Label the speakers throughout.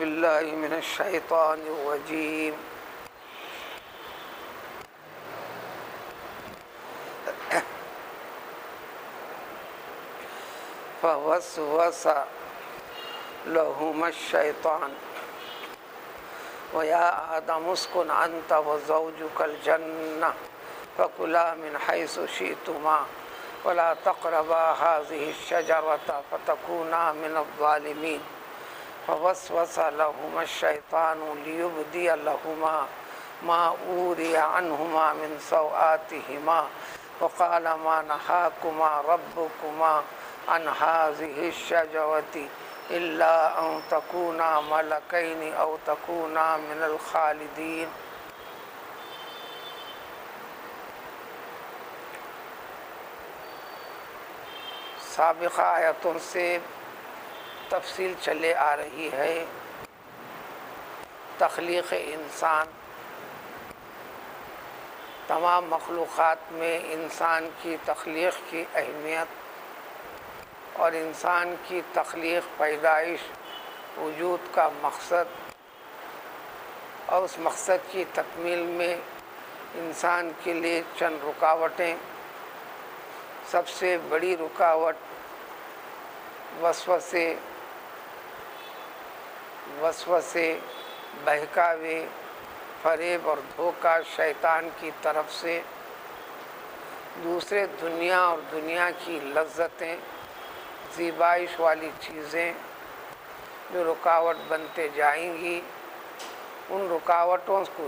Speaker 1: باللہ من الشیطان الرجیم فوسوس لہما الشیطان وَيَا آدَمُ اسْكُنْ أَنْتَ وَزَوْجُكَ الْجَنَّةَ فَكُلَا مِنْ حَيْثُ شِئْتُمَا وَلَا تَقْرَبَا هَٰذِهِ الشَّجَرَةَ فَتَكُونَا مِنَ الظَّالِمِينَ فَوَسْوَسَ لَهُمَا الشَّيْطَانُ لِيُبْدِيَ لَهُمَا مَا أُورِيَ عَنْهُمَا مِنْ سَوْآتِهِمَا وَقَالَ مَا نَهَاكُمَا رَبُّكُمَا عَنْ هَٰذِهِ الشَّجَرَةِ إِلَّا أَن تَكُونَا مَلَكَيْنِ أَوْ تَكُونَا مِنَ الْخَالِدِينَ۔ سابقہ آیتوں سے تفصیل چلے آ رہی ہے تخلیق انسان، تمام مخلوقات میں انسان کی تخلیق کی اہمیت اور انسان کی تخلیق، پیدائش، وجود کا مقصد اور اس مقصد کی تکمیل میں انسان کے لیے چند رکاوٹیں۔ سب سے بڑی رکاوٹ وسوسے، بہکاوے، فریب اور دھوکہ شیطان کی طرف سے۔ دوسرے دنیا اور دنیا کی لذتیں، زیبائش والی چیزیں جو رکاوٹ بنتے جائیں گی، ان رکاوٹوں کو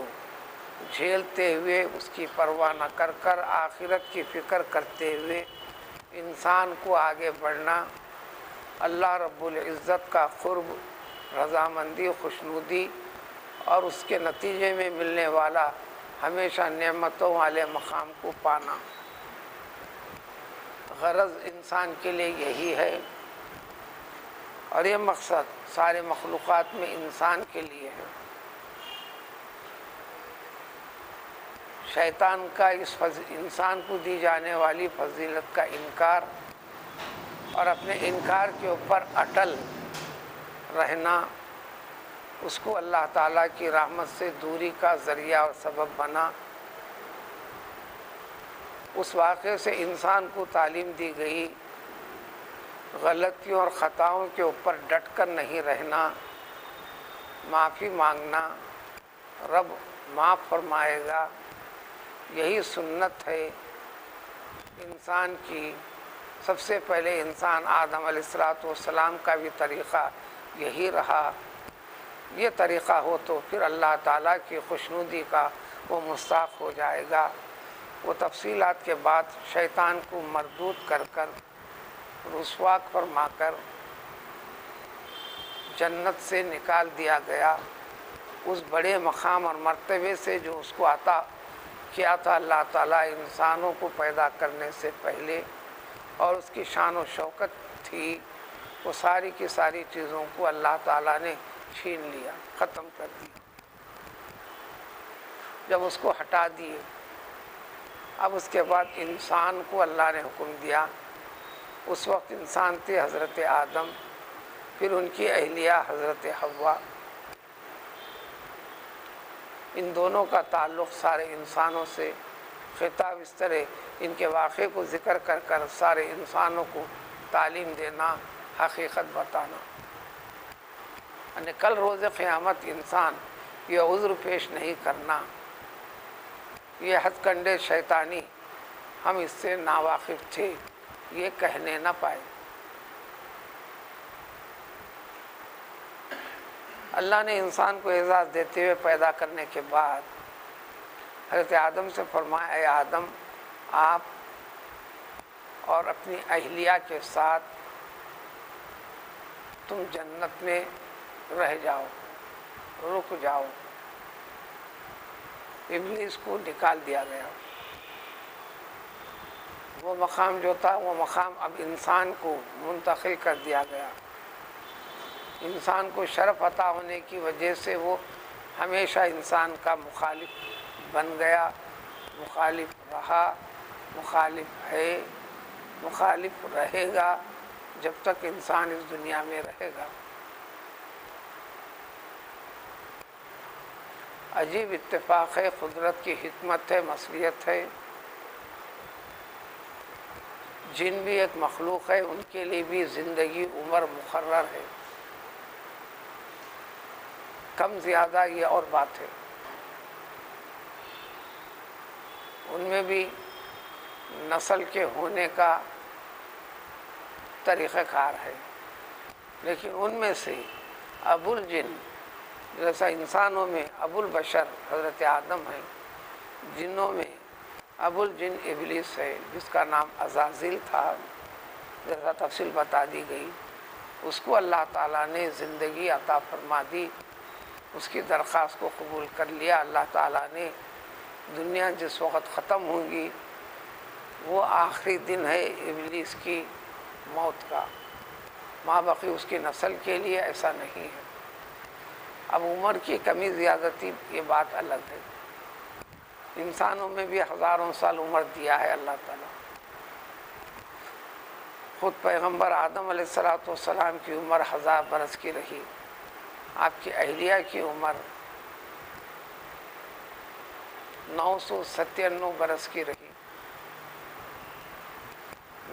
Speaker 1: جھیلتے ہوئے، اس کی پرواہ نہ کر کر آخرت کی فکر کرتے ہوئے انسان کو آگے بڑھنا، اللہ رب العزت کا قرب، رضامندی، خوشنودی اور اس کے نتیجے میں ملنے والا ہمیشہ نعمتوں والے مقام کو پانا۔ غرض انسان کے لیے یہی ہے، اور یہ مقصد سارے مخلوقات میں انسان کے لیے ہے۔ شیطان کا انسان کو دی جانے والی فضیلت کا انکار اور اپنے انکار کے اوپر اٹل رہنا، اس کو اللہ تعالیٰ کی رحمت سے دوری کا ذریعہ اور سبب بنا۔ اس واقعے سے انسان کو تعلیم دی گئی غلطیوں اور خطاؤں کے اوپر ڈٹ کر نہیں رہنا، معافی مانگنا، رب معاف فرمائے گا، یہی سنت ہے انسان کی۔ سب سے پہلے انسان آدم علیہ السلام کا بھی طریقہ یہی رہا۔ یہ طریقہ ہو تو پھر اللہ تعالیٰ کی خوشنودی کا وہ مستحق ہو جائے گا۔ وہ تفصیلات کے بعد شیطان کو مردود کر کر، رسوا فرما کر جنت سے نکال دیا گیا۔ اس بڑے مقام اور مرتبے سے جو اس کو عطا کیا تھا اللہ تعالیٰ انسانوں کو پیدا کرنے سے پہلے، اور اس کی شان و شوکت تھی، وہ ساری کی ساری چیزوں کو اللہ تعالیٰ نے چھین لیا، ختم کر دیا۔ جب اس کو ہٹا دیے، اب اس کے بعد انسان کو اللہ نے حکم دیا۔ اس وقت انسان تھے حضرت آدم، پھر ان کی اہلیہ حضرت حوا۔ ان دونوں کا تعلق سارے انسانوں سے، خطاب اس طرح ان کے واقعے کو ذکر کر کر سارے انسانوں کو تعلیم دینا، حقیقت بتانا۔ یعنی کل روز قیامت انسان یہ عذر پیش نہیں کرنا، یہ ہتھ کنڈے شیطانی ہم اس سے ناواقف تھے، یہ کہنے نہ پائے۔ اللہ نے انسان کو اعزاز دیتے ہوئے پیدا کرنے کے بعد حضرت آدم سے فرمایا، اے آدم، آپ اور اپنی اہلیہ کے ساتھ تم جنت میں رہ جاؤ، رک جاؤ۔ ابلیس کو نکال دیا گیا۔ وہ مقام جو تھا، وہ مقام اب انسان کو منتقل کر دیا گیا۔ انسان کو شرف عطا ہونے کی وجہ سے وہ ہمیشہ انسان کا مخالف بن گیا، مخالف رہا، مخالف ہے، مخالف رہے گا جب تک انسان اس دنیا میں رہے گا۔ عجیب اتفاق ہے، قدرت کی حکمت ہے، مصلحت ہے۔ جن بھی ایک مخلوق ہے، ان کے لیے بھی زندگی عمر مقرر ہے، کم زیادہ یہ اور بات ہے۔ ان میں بھی نسل کے ہونے کا طریقہ کار ہے، لیکن ان میں سے ابو الجن، جیسا انسانوں میں ابو البشر حضرت آدم ہے، جنوں میں ابو الجن ابلیس ہے، جس کا نام عزازیل تھا، جیسا تفصیل بتا دی گئی۔ اس کو اللہ تعالیٰ نے زندگی عطا فرما دی، اس کی درخواست کو قبول کر لیا۔ اللہ تعالیٰ نے دنیا جس وقت ختم ہوگی، وہ آخری دن ہے ابلیس کی موت کا، ماں بقی اس کی نسل کے لیے ایسا نہیں ہے۔ اب عمر کی کمی زیادتی یہ بات الگ ہے، انسانوں میں بھی ہزاروں سال عمر دیا ہے اللہ تعالیٰ۔ خود پیغمبر آدم علیہ السلام کی عمر 1000 برس کی رہی، آپ کی اہلیہ کی عمر 997 برس کی رہی،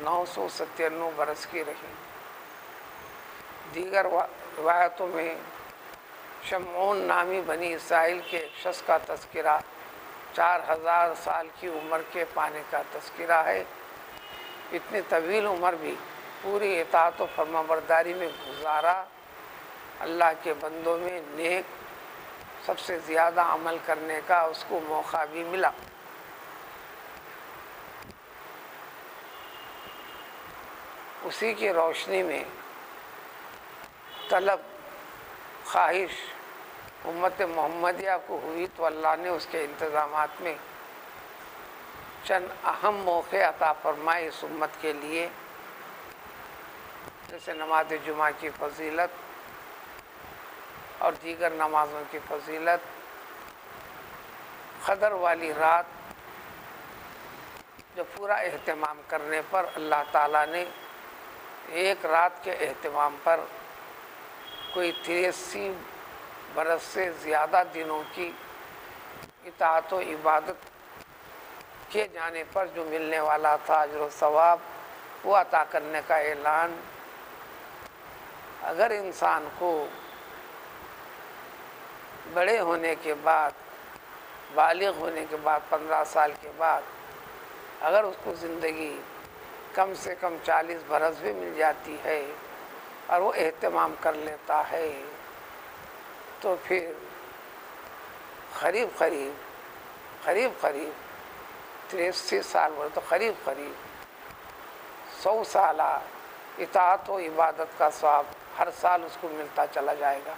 Speaker 1: 997 برس کی رہی۔ دیگر روایتوں میں شمعون نامی بنی اسرائیل کے ایک شخص کا تذکرہ 4000 سال کی عمر کے پانے کا تذکرہ ہے۔ اتنی طویل عمر بھی پوری اطاعت و فرمانبرداری میں گزارا، اللہ کے بندوں میں نیک سب سے زیادہ عمل کرنے کا اس کو موقع بھی ملا۔ اسی کی روشنی میں طلب خواہش امت محمدیہ کو ہوئی تو اللہ نے اس کے انتظامات میں چند اہم موقع عطا فرمائے اس امت کے لیے، جیسے نماز جمعہ کی فضیلت اور دیگر نمازوں کی فضیلت۔ قدر والی رات جو پورا اہتمام کرنے پر اللہ تعالیٰ نے ایک رات کے اہتمام پر کوئی 83 برس سے زیادہ دنوں کی اطاعت و عبادت کیے جانے پر جو ملنے والا تھا اجر و ثواب، وہ عطا کرنے کا اعلان۔ اگر انسان کو بڑے ہونے کے بعد، بالغ ہونے کے بعد 15 سال کے بعد اگر اس کو زندگی کم سے کم 40 برس بھی مل جاتی ہے اور وہ اہتمام کر لیتا ہے، تو پھر قریب 83 سال بولے تو قریب 100 سالہ اطاعت و عبادت کا ثواب ہر سال اس کو ملتا چلا جائے گا۔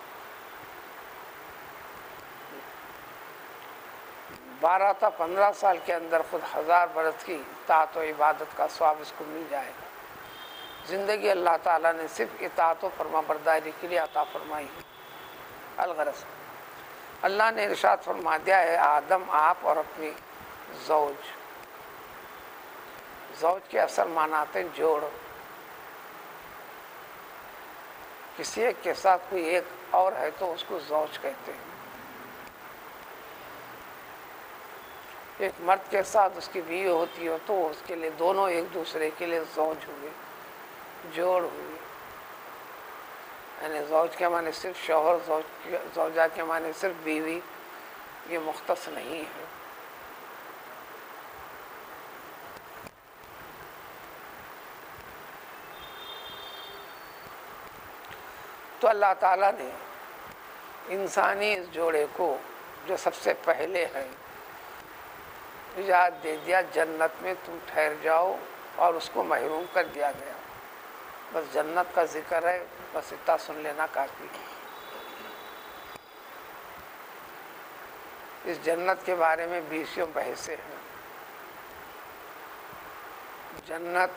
Speaker 1: 12 تا 15 سال کے اندر خود 1000 برس کی اطاعت و عبادت کا ثواب اس کو مل جائے گا۔ زندگی اللہ تعالیٰ نے صرف اطاعت و فرمانبرداری کے لیے عطا فرمائی ہے۔ الغرض اللہ نے ارشاد فرما دیا ہے، آدم آپ اور اپنی زوج کے اثر معناتے ہیں جوڑ، کسی ایک کے ساتھ کوئی ایک اور ہے تو اس کو زوج کہتے ہیں۔ ایک مرد کے ساتھ اس کی بیوی ہوتی ہو تو اس کے لیے دونوں ایک دوسرے کے لیے زوج ہوئے، جوڑ ہوئے۔ یعنی زوج کے معنی صرف شوہر، زوجہ کے معنی صرف بیوی، یہ مختص نہیں ہے۔ تو اللہ تعالیٰ نے انسانی اس جوڑے کو جو سب سے پہلے ہے اجازت دے دیا، جنت میں تم ٹھہر جاؤ، اور اس کو محروم کر دیا گیا۔ بس جنت کا ذکر ہے، بس اتنا سن لینا کافی ہے۔ اس جنت کے بارے میں 20 بحثیں ہیں۔ جنت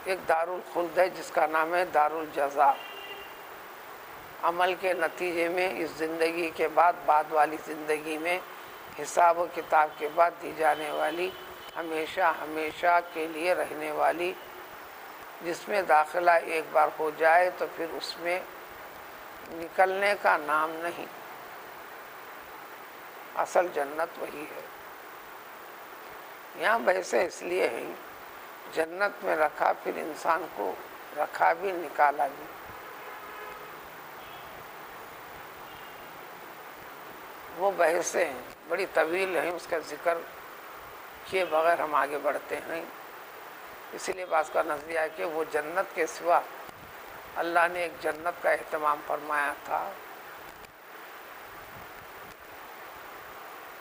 Speaker 1: ایک دارالخلد ہے جس کا نام ہے دارالجزا۔ عمل کے نتیجے میں اس زندگی کے بعد والی زندگی میں حساب و کتاب کے بعد دی جانے والی ہمیشہ کے لیے رہنے والی، جس میں داخلہ ایک بار ہو جائے تو پھر اس میں نکلنے کا نام نہیں۔ اصل جنت وہی ہے۔ یہاں بحثیں اس لیے ہیں، جنت میں رکھا، پھر انسان کو رکھا بھی نکالا بھی، وہ بحثیں بڑی طویل ہیں، اس کا ذکر کیے بغیر ہم آگے بڑھتے ہیں۔ اسی لیے بعض کا نظریہ ہے کہ وہ جنت کے سوا اللہ نے ایک جنت کا اہتمام فرمایا تھا۔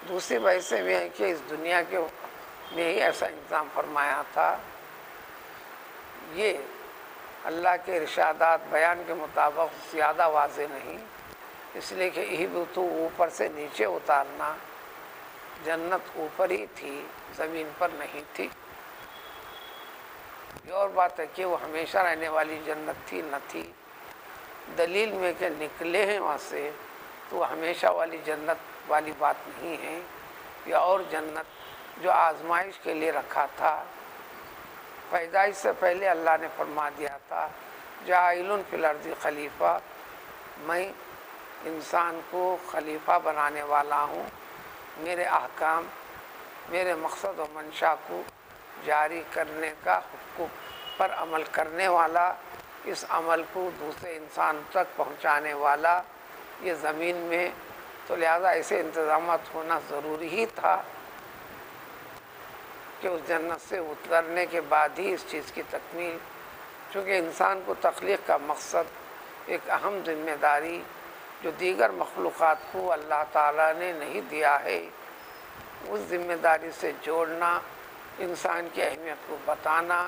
Speaker 1: دوسری بحثیں بھی ہیں کہ اس دنیا کے میں ہی ایسا انتظام فرمایا تھا۔ یہ اللہ کے ارشادات بیان کے مطابق زیادہ واضح نہیں، اس لیے کہ اہبطوا اوپر سے نیچے اتارنا، جنت اوپر ہی تھی، زمین پر نہیں تھی۔ یہ اور بات ہے کہ وہ ہمیشہ رہنے والی جنت تھی نہ تھی، دلیل میں کہ نکلے ہیں وہاں سے تو وہ ہمیشہ والی جنت والی بات نہیں ہے، یا اور جنت جو آزمائش کے لیے رکھا تھا۔ پیدائش سے پہلے اللہ نے فرما دیا تھا جاعل فی الارض خلیفہ، میں انسان کو خلیفہ بنانے والا ہوں، میرے احکام، میرے مقصد و منشا کو جاری کرنے کا، حقوق پر عمل کرنے والا، اس عمل کو دوسرے انسان تک پہنچانے والا، یہ زمین میں، تو لہذا ایسے انتظامات ہونا ضروری ہی تھا کہ اس جنت سے اترنے کے بعد ہی اس چیز کی تکمیل، چونکہ انسان کو تخلیق کا مقصد، ایک اہم ذمہ داری جو دیگر مخلوقات کو اللہ تعالیٰ نے نہیں دیا ہے، اس ذمہ داری سے جوڑنا، انسان کی اہمیت کو بتانا،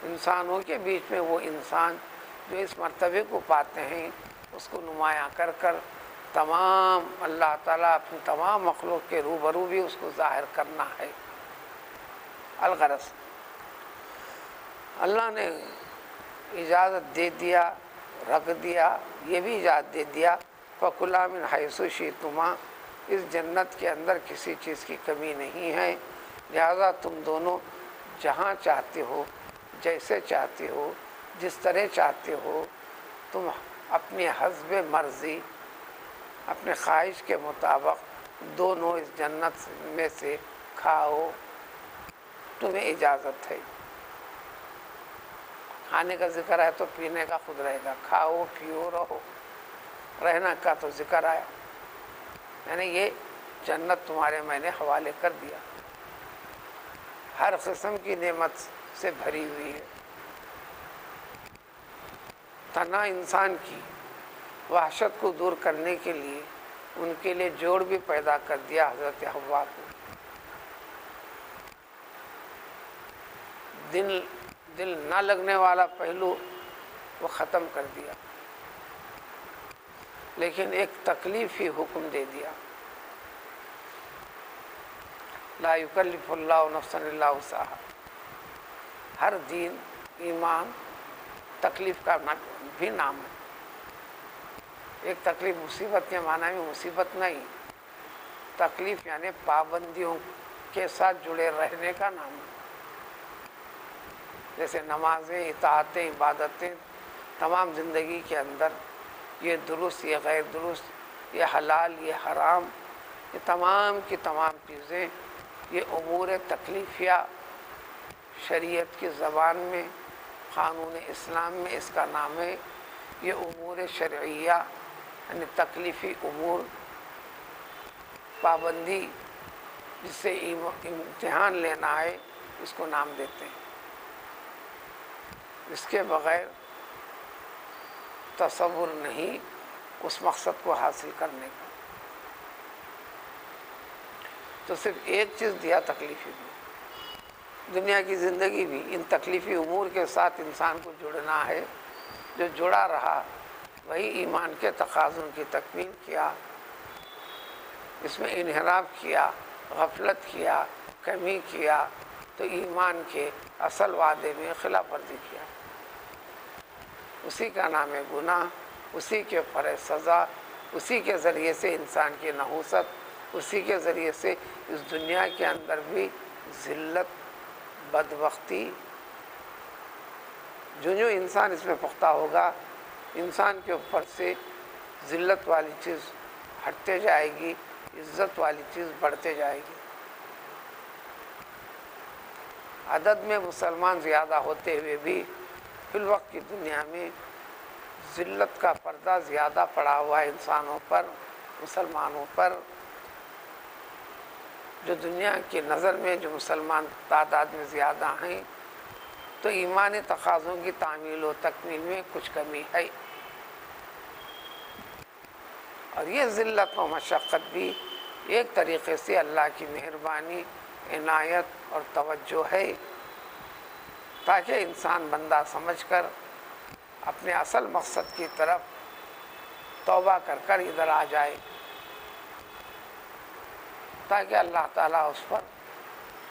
Speaker 1: انسانوں کے بیچ میں وہ انسان جو اس مرتبے کو پاتے ہیں اس کو نمایاں کر کر تمام اللہ تعالیٰ اپنی تمام مخلوق کے روبرو بھی اس کو ظاہر کرنا ہے۔ الغرض اللہ نے اجازت دے دیا، رکھ دیا، یہ بھی اجازت دے دیا فَكُلَا مِنْ حَيْثُ شِئْتُمَا، اس جنت کے اندر کسی چیز کی کمی نہیں ہے، لہذا تم دونوں جہاں چاہتے ہو، جیسے چاہتے ہو، جس طرح چاہتے ہو، تم اپنی حسب مرضی، اپنے خواہش کے مطابق دونوں اس جنت میں سے کھاؤ، تمہیں اجازت ہے۔ کھانے کا ذکر ہے تو پینے کا خود رہے گا، کھاؤ پیو رہو، رہنا کا تو ذکر آیا، یعنی یہ جنت تمہارے میں نے حوالے کر دیا، ہر قسم کی نعمت سے بھری ہوئی ہے۔ تنہا انسان کی وحشت کو دور کرنے کے لیے ان کے لیے جوڑ بھی پیدا کر دیا حضرت حوا کو، دل نہ لگنے والا پہلو وہ ختم کر دیا، لیکن ایک تکلیفی حکم دے دیا، لا یکلف اللہ نفسا الا وسعها۔ ہر دین، ایمان تکلیف کا بھی نام ہے۔ ایک تکلیف مصیبت کے معنی میں مصیبت نہیں، تکلیف یعنی پابندیوں کے ساتھ جڑے رہنے کا نام ہے، جیسے نمازیں، اطاعتیں، عبادتیں، تمام زندگی کے اندر یہ درست، یہ غیر درست، یہ حلال، یہ حرام، یہ تمام کی تمام چیزیں، یہ امور تکلیفیہ، شریعت کی زبان میں، قانون اسلام میں اس کا نام ہے، یہ امور شرعیہ، یعنی تکلیفی امور، پابندی جس سے امتحان لینا ہے، اس کو نام دیتے ہیں۔ اس کے بغیر تصور نہیں اس مقصد کو حاصل کرنے کا۔ تو صرف ایک چیز دیا تکلیفی بھی، دنیا کی زندگی بھی ان تکلیفی امور کے ساتھ انسان کو جڑنا ہے، جو جڑا رہا وہی ایمان کے تقاضوں کی تکمیل کیا، اس میں انحراف کیا، غفلت کیا، کمی کیا تو ایمان کے اصل وعدے میں خلاف ورزی کیا، اسی کا نام ہے گناہ، اسی کے اوپر ہے سزا، اسی کے ذریعے سے انسان کی نحوست، اسی کے ذریعے سے اس دنیا کے اندر بھی ذلت، بدبختی، جو انسان اس میں پختہ ہوگا، انسان کے اوپر سے ذلت والی چیز ہٹتے جائے گی، عزت والی چیز بڑھتے جائے گی. عدد میں مسلمان زیادہ ہوتے ہوئے بھی فی الوقت کی دنیا میں ذلت کا پردہ زیادہ پڑا ہوا ہے انسانوں پر، مسلمانوں پر. جو دنیا کی نظر میں جو مسلمان تعداد میں زیادہ ہیں تو ایمانی تقاضوں کی تعمیل و تکمیل میں کچھ کمی ہے. اور یہ ذلت و مشقت بھی ایک طریقے سے اللہ کی مہربانی، عنایت اور توجہ ہے، تاکہ انسان بندہ سمجھ کر اپنے اصل مقصد کی طرف توبہ کر کر ادھر آ جائے، تاکہ اللہ تعالیٰ اس پر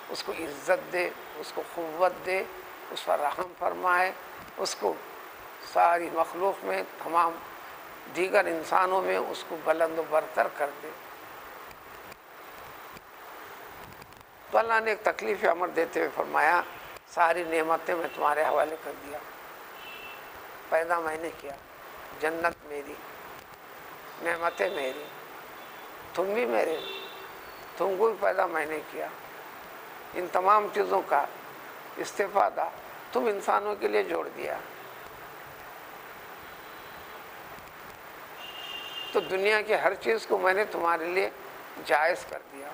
Speaker 1: اس کو عزت دے، اس کو قوت دے، اس پر رحم فرمائے، اس کو ساری مخلوق میں، تمام دیگر انسانوں میں اس کو بلند و برتر کر دے. تو اللہ نے ایک تکلیف امر دیتے ہوئے فرمایا ساری نعمتیں میں تمہارے حوالے کر دیا. پیدا میں نے کیا، جنت میری، نعمتیں میری، تم بھی میرے، تم کو بھی پیدا میں نے کیا. ان تمام چیزوں کا استفادہ تم انسانوں کے لیے جوڑ دیا. تو دنیا کی ہر چیز کو میں نے تمہارے لیے جائز کر دیا،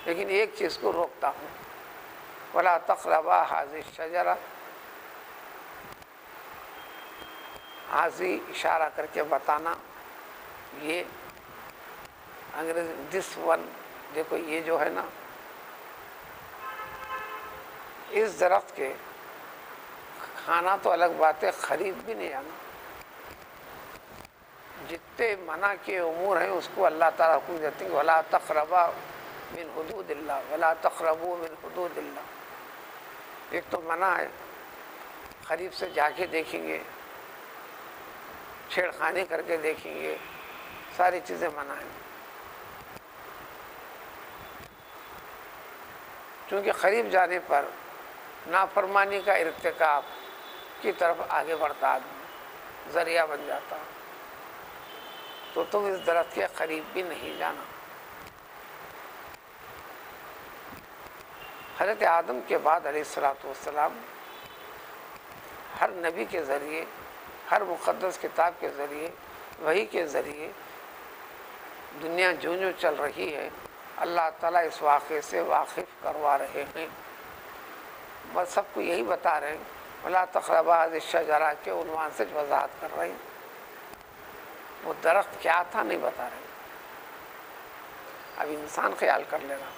Speaker 1: لیکن ایک چیز کو روکتا ہوں، وَلَا تَقْرَبَا هَٰذِهِ الشَّجَرَةَ. حاضی اشارہ کر کے بتانا، یہ انگریزی دس ون، دیکھو یہ جو ہے نا، اس درخت کے کھانا تو الگ بات ہے، خرید بھی نہیں آنا. جتنے منع کے امور ہیں اس کو اللہ تعالیٰ حکم دیتے ہیں وَلَا تَقْرَبَا مِنْ حُدُودِ اللَّهِ وَلَا تَقْرَبُوا مِنْ حُدُودِ اللَّهِ. ایک تو منع ہے، قریب سے جا کے دیکھیں گے، چھیڑ خانی کر کے دیکھیں گے، ساری چیزیں منع ہیں. چونکہ قریب جانے پر نافرمانی کا ارتکاب کی طرف آگے بڑھتا آدمی، ذریعہ بن جاتا. تو تم اس درخت کے قریب بھی نہیں جانا. حضرت آدم کے بعد علیہ الصلوۃ والسلام ہر نبی کے ذریعے، ہر مقدس کتاب کے ذریعے، وحی کے ذریعے دنیا جو جو چل رہی ہے اللہ تعالیٰ اس واقعے سے واقف کروا رہے ہیں. بس سب کو یہی بتا رہے ہیں، وَلَا تَقْرَبَا هَٰذِهِ الشَّجَرَةَ کے عنوان سے وضاحت کر رہے ہیں. وہ درخت کیا تھا نہیں بتا رہے، اب انسان خیال کر لے گا.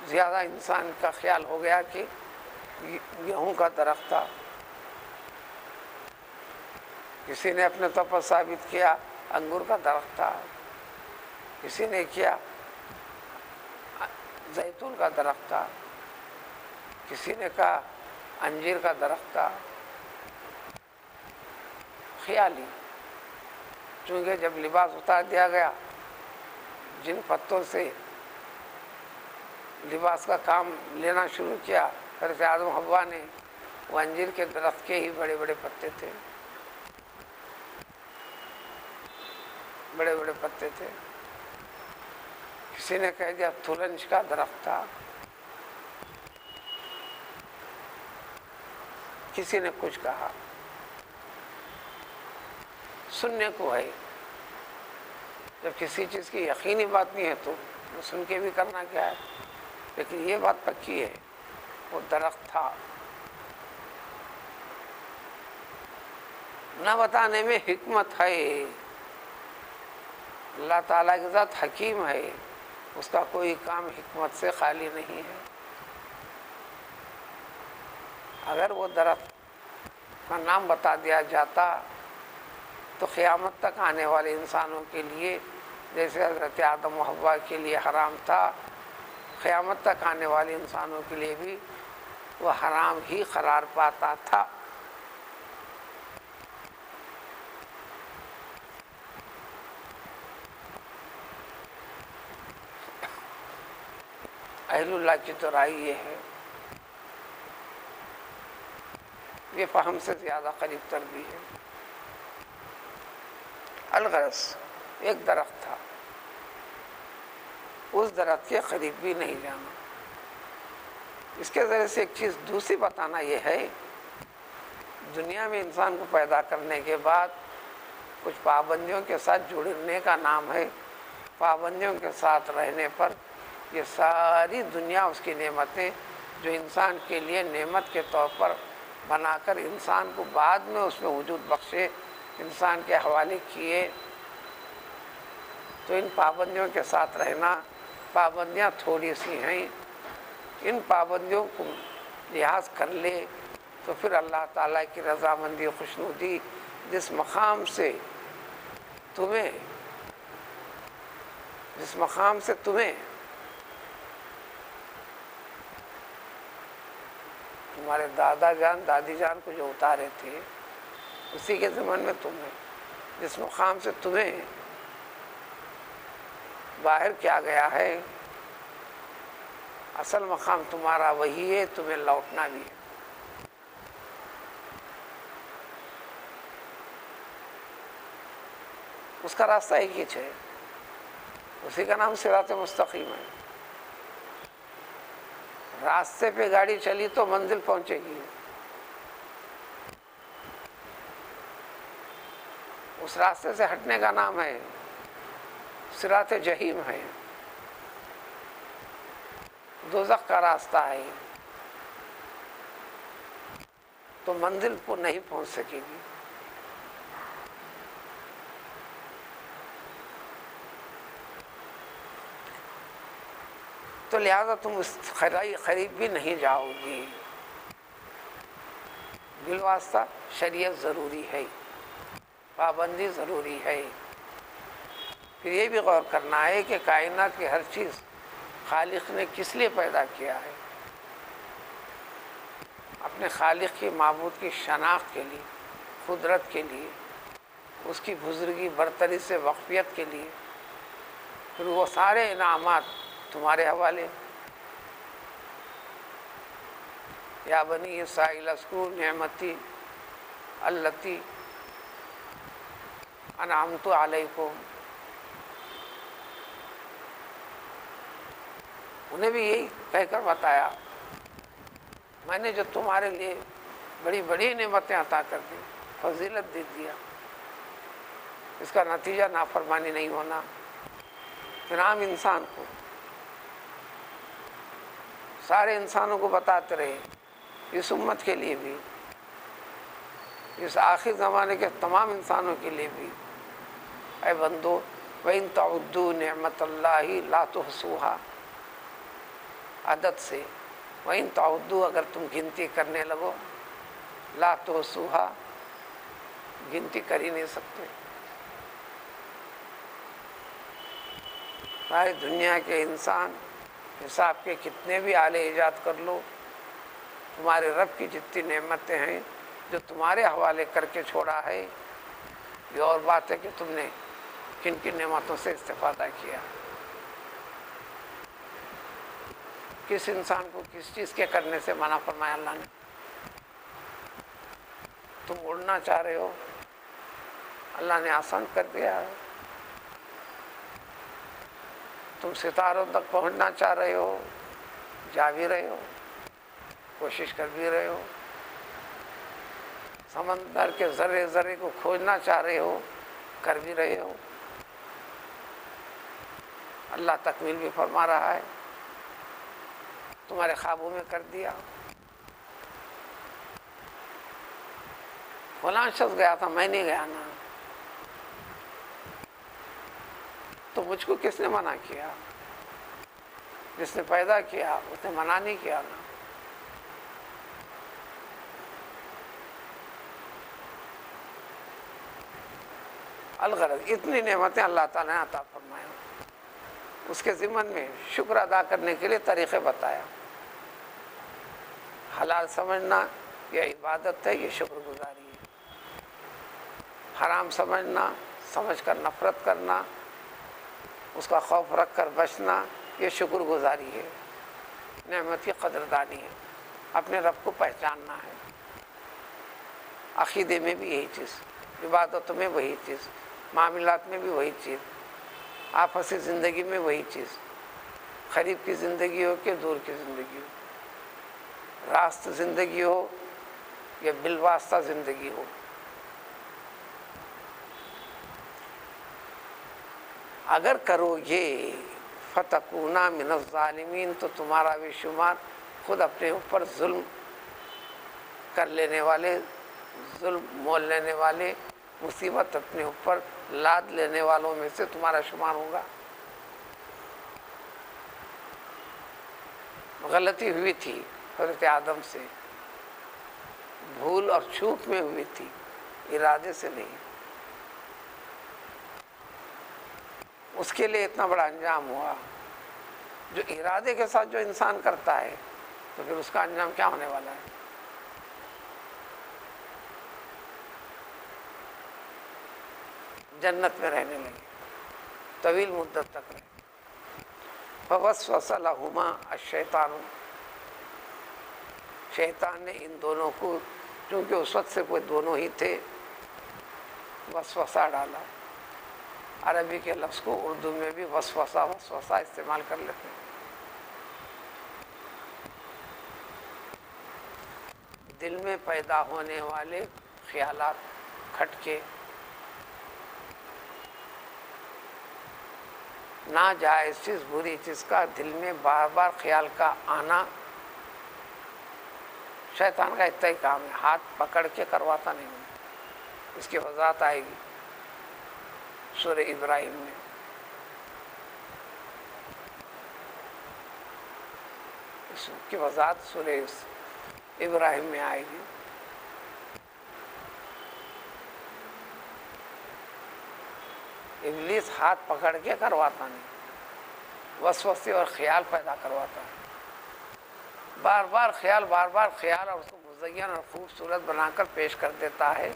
Speaker 1: زیادہ انسان کا خیال ہو گیا کہ گیہوں کا درخت تھا، کسی نے اپنے طور پر ثابت کیا انگور کا درخت تھا، کسی نے کیا زیتون کا درخت تھا، کسی نے کہا انجیر کا درخت تھا. خیالی. چونکہ جب لباس اتار دیا گیا، جن پتوں سے لباس کا کام لینا شروع کیا حضرت آدم حوا نے، وہ انجیر کے درخت کے ہی بڑے بڑے پتے تھے، بڑے بڑے پتے تھے. کسی نے کہہ دیا تلنج کا درخت تھا، کسی نے کچھ کہا. سننے کو ہے، جب کسی چیز کی یقینی بات نہیں ہے تو سن کے بھی کرنا کیا ہے. لیکن یہ بات پکی ہے وہ درخت تھا. نہ بتانے میں حکمت ہے. اللہ تعالیٰ کے ذات حکیم ہے، اس کا کوئی کام حکمت سے خالی نہیں ہے. اگر وہ درخت کا نام بتا دیا جاتا تو قیامت تک آنے والے انسانوں کے لیے جیسے حضرت آدم و حوا کے لیے حرام تھا، قیامت تک آنے والے انسانوں کے لیے بھی وہ حرام ہی قرار پاتا تھا. اہل اللہ کی تو رائے یہ ہے، یہ فہم سے زیادہ قریب تر بھی ہے. الغرض ایک درخت تھا، اس درخت کے قریب بھی نہیں جانا۔ اس کے ذریعے سے ایک چیز دوسری بتانا یہ ہے، دنیا میں انسان کو پیدا کرنے کے بعد کچھ پابندیوں کے ساتھ جڑنے کا نام ہے، پابندیوں کے ساتھ رہنے پر یہ ساری دنیا اس کی نعمتیں جو انسان کے لیے نعمت کے طور پر بنا کر انسان کو بعد میں اس میں وجود بخشے، انسان کے حوالے کیے، تو ان پابندیوں کے ساتھ رہنا، پابندیاں تھوڑی سی ہیں، ان پابندیوں کو لحاظ کر لے تو پھر اللہ تعالیٰ کی رضامندی و خوشنودی جس مقام سے تمہیں تمہارے دادا جان دادی جان کو جو اتارے تھے، اسی کے ضمن میں تمہیں جس مقام سے تمہیں باہر کیا گیا ہے، اصل مقام تمہارا وہی ہے، تمہیں لوٹنا بھی ہے۔ اس کا راستہ ایک ہی ہے، اسی کا نام صراط مستقیم ہے۔ راستے پہ گاڑی چلی تو منزل پہنچے گی، اس راستے سے ہٹنے کا نام ہے صراط جہیم ہے، دوزخ کا راستہ ہے، تو منزل کو نہیں پہنچ سکے گی۔ تو لہذا تم اس قریب بھی نہیں جاؤ گی، بالواسطہ شریعت ضروری ہے، پابندی ضروری ہے۔ پھر یہ بھی غور کرنا ہے کہ کائنات کی ہر چیز خالق نے کس لیے پیدا کیا ہے، اپنے خالق کی معبود کی شناخت کے لیے، قدرت کے لیے، اس کی بزرگی برتری سے واقفیت کے لیے۔ پھر وہ سارے انعامات تمہارے حوالے، یا بنی اسرائیل اذکروا نعمتی التی انعمت علیکم، انہیں بھی یہی کہہ کر بتایا، میں نے جو تمہارے لیے بڑی بڑی نعمتیں عطا کر دی، فضیلت دے دیا، اس کا نتیجہ نافرمانی نہیں ہونا۔ انعام انسان کو، سارے انسانوں کو بتاتے رہے، اس امت کے لیے بھی، اس آخر زمانے کے تمام انسانوں کے لیے بھی، اے بندو وَإِن تَعُدُّوا نِعْمَتَ اللَّهِ لَا تُحْصُوهَا، عدد سے وَإِن تَعُدُّوا، اگر تم گنتی کرنے لگو، لَا تُحْصُوهَا، گنتی کر ہی نہیں سکتے۔ ساری دنیا کے انسان حساب کے کتنے بھی آلے ایجاد کر لو، تمہارے رب کی جتنی نعمتیں ہیں جو تمہارے حوالے کر کے چھوڑا ہے، یہ اور بات ہے کہ تم نے کن کن نعمتوں سے استفادہ کیا، کس انسان کو کس چیز کے کرنے سے منع فرمایا اللہ نے۔ تم اڑنا چاہ رہے ہو، اللہ نے آسان کر دیا ہے۔ تم ستاروں تک پہنچنا چاہ رہے ہو، جا بھی رہے ہو، کوشش کر بھی رہے ہو۔ سمندر کے ذرے ذرے کو کھوجنا چاہ رہے ہو، کر بھی رہے ہو۔ اللہ تکمیل بھی فرما رہا ہے، تمہارے خوابوں میں کر دیا۔ فلاں شخص گیا تھا، میں نہیں گیا نا، تو مجھ کو کس نے منع کیا؟ جس نے پیدا کیا اس نے منع نہیں کیا نا۔ الغرض اتنی نعمتیں اللہ تعالیٰ نے عطا فرمایا، اس کے ضمن میں شکر ادا کرنے کے لیے طریقے بتایا۔ حلال سمجھنا یہ عبادت ہے، یہ شکر گزاری ہے۔ حرام سمجھنا، سمجھ کر نفرت کرنا، اس کا خوف رکھ کر بچنا، یہ شکر گزاری ہے، نعمت کی قدردانی ہے، اپنے رب کو پہچاننا ہے۔ عقیدے میں بھی یہی چیز، عبادتوں میں وہی چیز، معاملات میں بھی وہی چیز، آپسی زندگی میں وہی چیز، قریب کی زندگی ہو کہ دور کی زندگی ہو، راست زندگی ہو یا بالواسطہ زندگی ہو، اگر کرو گے فتکونا من الظالمین، تو تمہارا بھی شمار خود اپنے اوپر ظلم کر لینے والے، ظلم مول لینے والے، مصیبت اپنے اوپر لاد لینے والوں میں سے تمہارا شمار ہوگا۔ غلطی ہوئی تھی حضرت آدم سے، بھول اور چوک میں ہوئی تھی، ارادے سے نہیں، اس کے لیے اتنا بڑا انجام ہوا۔ جو ارادے کے ساتھ جو انسان کرتا ہے تو پھر اس کا انجام کیا ہونے والا ہے؟ جنت میں رہنے لگے، طویل مدت تک رہے۔ فوسوس لہما الشیطان، شیطان نے ان دونوں کو، چونکہ اس وقت سے کوئی دونوں ہی تھے، وسوسہ ڈالا۔ عربی کے لفظ کو اردو میں بھی وسوسہ استعمال کر لیتے ہیں۔ دل میں پیدا ہونے والے خیالات، کھٹکے، ناجائز چیز، بری چیز کا دل میں بار بار خیال کا آنا شیطان کا اتنا ہی کام ہے، ہاتھ پکڑ کے کرواتا نہیں ہوں۔ اس کی وضاحت آئے گی سورہ ابراہیم میں۔ اس کی وضاحت سورہ ابراہیم میں آئے گی۔ ابلیس ہاتھ پکڑ کے کرواتا نہیں، وسوسے اور خیال پیدا کرواتا ہے، بار بار خیال اور اس کو مزین اور خوبصورت بنا کر پیش کر دیتا ہے۔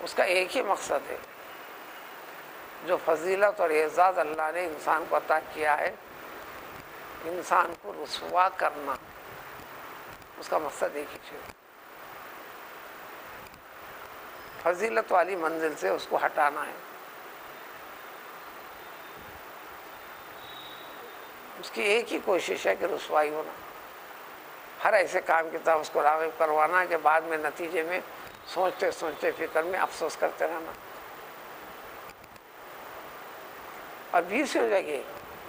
Speaker 1: اس کا ایک ہی مقصد ہے، جو فضیلت اور اعزاز اللہ نے انسان کو عطا کیا ہے، انسان کو رسوا کرنا، اس کا مقصد ایک ہی چیز، فضیلت والی منزل سے اس کو ہٹانا ہے۔ اس کی ایک ہی کوشش ہے کہ رسوائی ہونا، ہر ایسے کام کی طرف اس کو راغب کروانا کہ بعد میں نتیجے میں سوچتے فکر میں افسوس کرتے رہنا۔ اور دوسری جگہ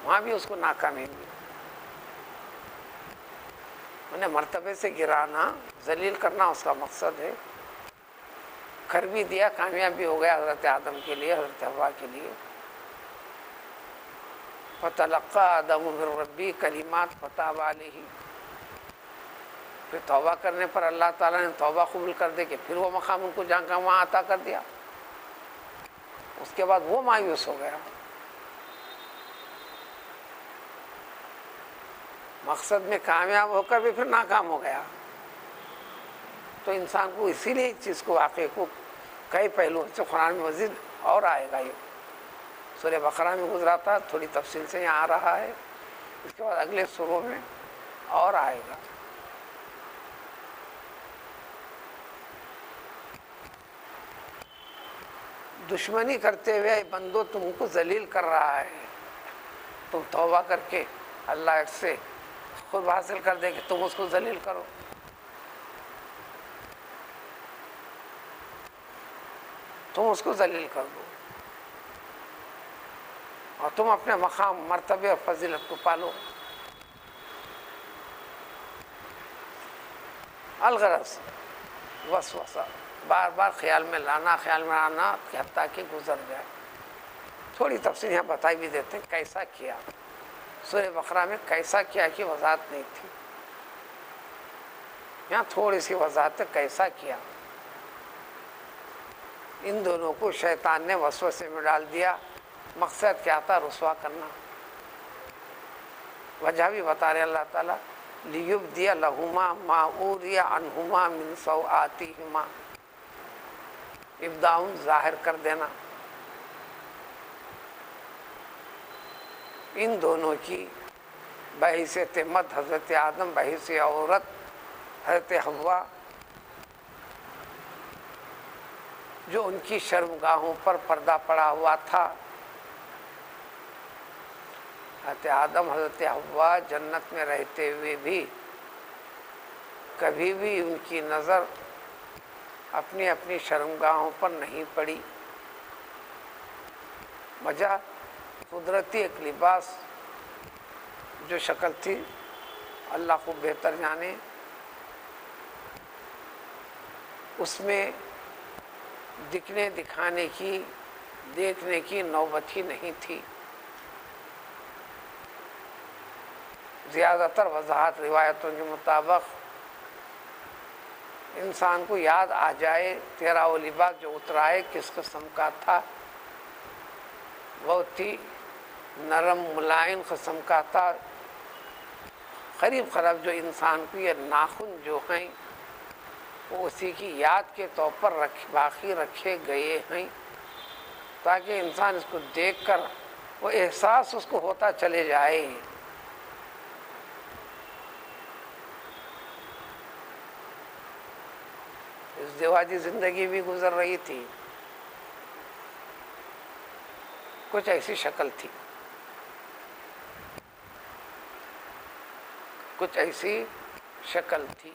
Speaker 1: وہاں بھی اس کو ناکامی ملی، انہیں مرتبے سے گرانا، ذلیل کرنا اس کا مقصد ہے۔ کر بھی دیا، کامیاب بھی ہو گیا حضرت آدم کے لیے، حضرت حوا کے لیے۔ فَتَلَقَّىٰ آدَمُ مِن رَّبِّهِ كَلِمَاتٍ فَتَابَ عَلَيْهِ، پھر توبہ کرنے پر اللہ تعالیٰ نے توبہ قبول کر دے کہ پھر وہ مقام ان کو جہاں کا وہاں عطا کر دیا۔ اس کے بعد وہ مایوس ہو گیا، مقصد میں کامیاب ہو کر بھی پھر ناکام ہو گیا۔ تو انسان کو اسی لیے اس چیز کو، واقعے کو کئی پہلوؤں سے قرآن میں مزید اور آئے گا۔ یہ سورہ بقرہ میں گزرا تھا، تھوڑی تفصیل سے یہاں آ رہا ہے، اس کے بعد اگلے سوروں میں اور آئے گا۔ دشمنی کرتے ہوئے بندو تم کو ذلیل کر رہا ہے، تم توبہ کر کے اللہ سے خود حاصل کر دے کہ تم اس کو ذلیل کرو۔ تم اس کو ذلیل کر دو اور تم اپنے مقام، مرتبے اور فضیلت کو پالو۔ الغرض وسوسہ، بار بار خیال میں لانا، خیال میں آنا کہ حتیٰ کہ گزر جائے۔ تھوڑی تفصیل یہاں بتائی بھی دیتے ہیں، کیسا کیا۔ سورہ بقرہ میں کیسا کیا کی وضاحت نہیں تھی، یہاں تھوڑی سی وضاحت ہے کیسا کیا۔ ان دونوں کو شیطان نے وسوسے میں ڈال دیا، مقصد کیا تھا؟ رسوا کرنا۔ وجہ بھی بتا رہے اللہ تعالیٰ، لِيُبْدِيَ لَهُمَا مَا أُورِيَ عَنْهُمَا مِنْ سَوْآتِهِمَا، ابداع ظاہر کر دینا۔ ان دونوں کی بحیثیت مرد حضرت آدم، بحیثیت عورت حضرت حوا، جو ان کی شرمگاہوں پر پردہ پڑا ہوا تھا۔ حضرت آدم حضرت حوا جنت میں رہتے ہوئے بھی کبھی بھی ان کی نظر اپنی اپنی شرمگاہوں پر نہیں پڑی۔ وجہ قدرتی ایک لباس جو شکل تھی، اللہ کو بہتر جانے، اس میں دکھنے دکھانے کی دیکھنے کی نوبت ہی نہیں تھی۔ زیادہ تر وضاحت روایتوں کے مطابق انسان کو یاد آ جائے تیرا وہ لباس جو اترا ہے کس قسم کا تھا، بہت ہی نرم ملائم قسم کا تھا، قریب قریب جو انسان کو یہ ناخن جو ہیں وہ اسی کی یاد کے طور پر باقی رکھے گئے ہیں، تاکہ انسان اس کو دیکھ کر وہ احساس اس کو ہوتا چلے جائے۔ ازدواجی زندگی بھی گزر رہی تھی، کچھ ایسی شکل تھی، کچھ ایسی شکل تھی۔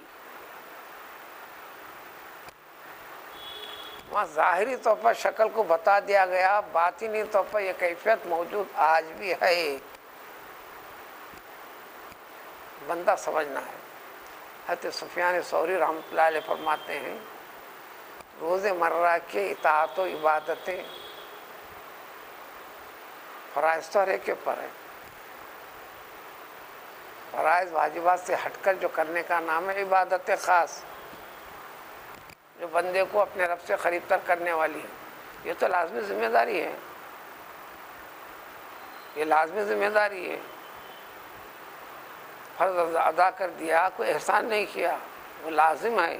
Speaker 1: وہاں ظاہری طور پر شکل کو بتا دیا گیا، باطنی طور پر یہ کیفیت موجود آج بھی ہے، بندہ سمجھنا ہے۔ حضرت سفیان ثوری رحمۃ اللہ علیہ فرماتے ہیں روز مرہ کے اطاعت و عبادتیں فرائض تو ہر ایک کے اوپر ہے، فرائض واجبات سے ہٹ کر جو کرنے کا نام ہے عبادت خاص، جو بندے کو اپنے رب سے قریب تر کرنے والی ہے۔ یہ تو لازمی ذمہ داری ہے، یہ لازمی ذمہ داری ہے۔ فرض ادا کر دیا، کوئی احسان نہیں کیا، وہ لازم ہے۔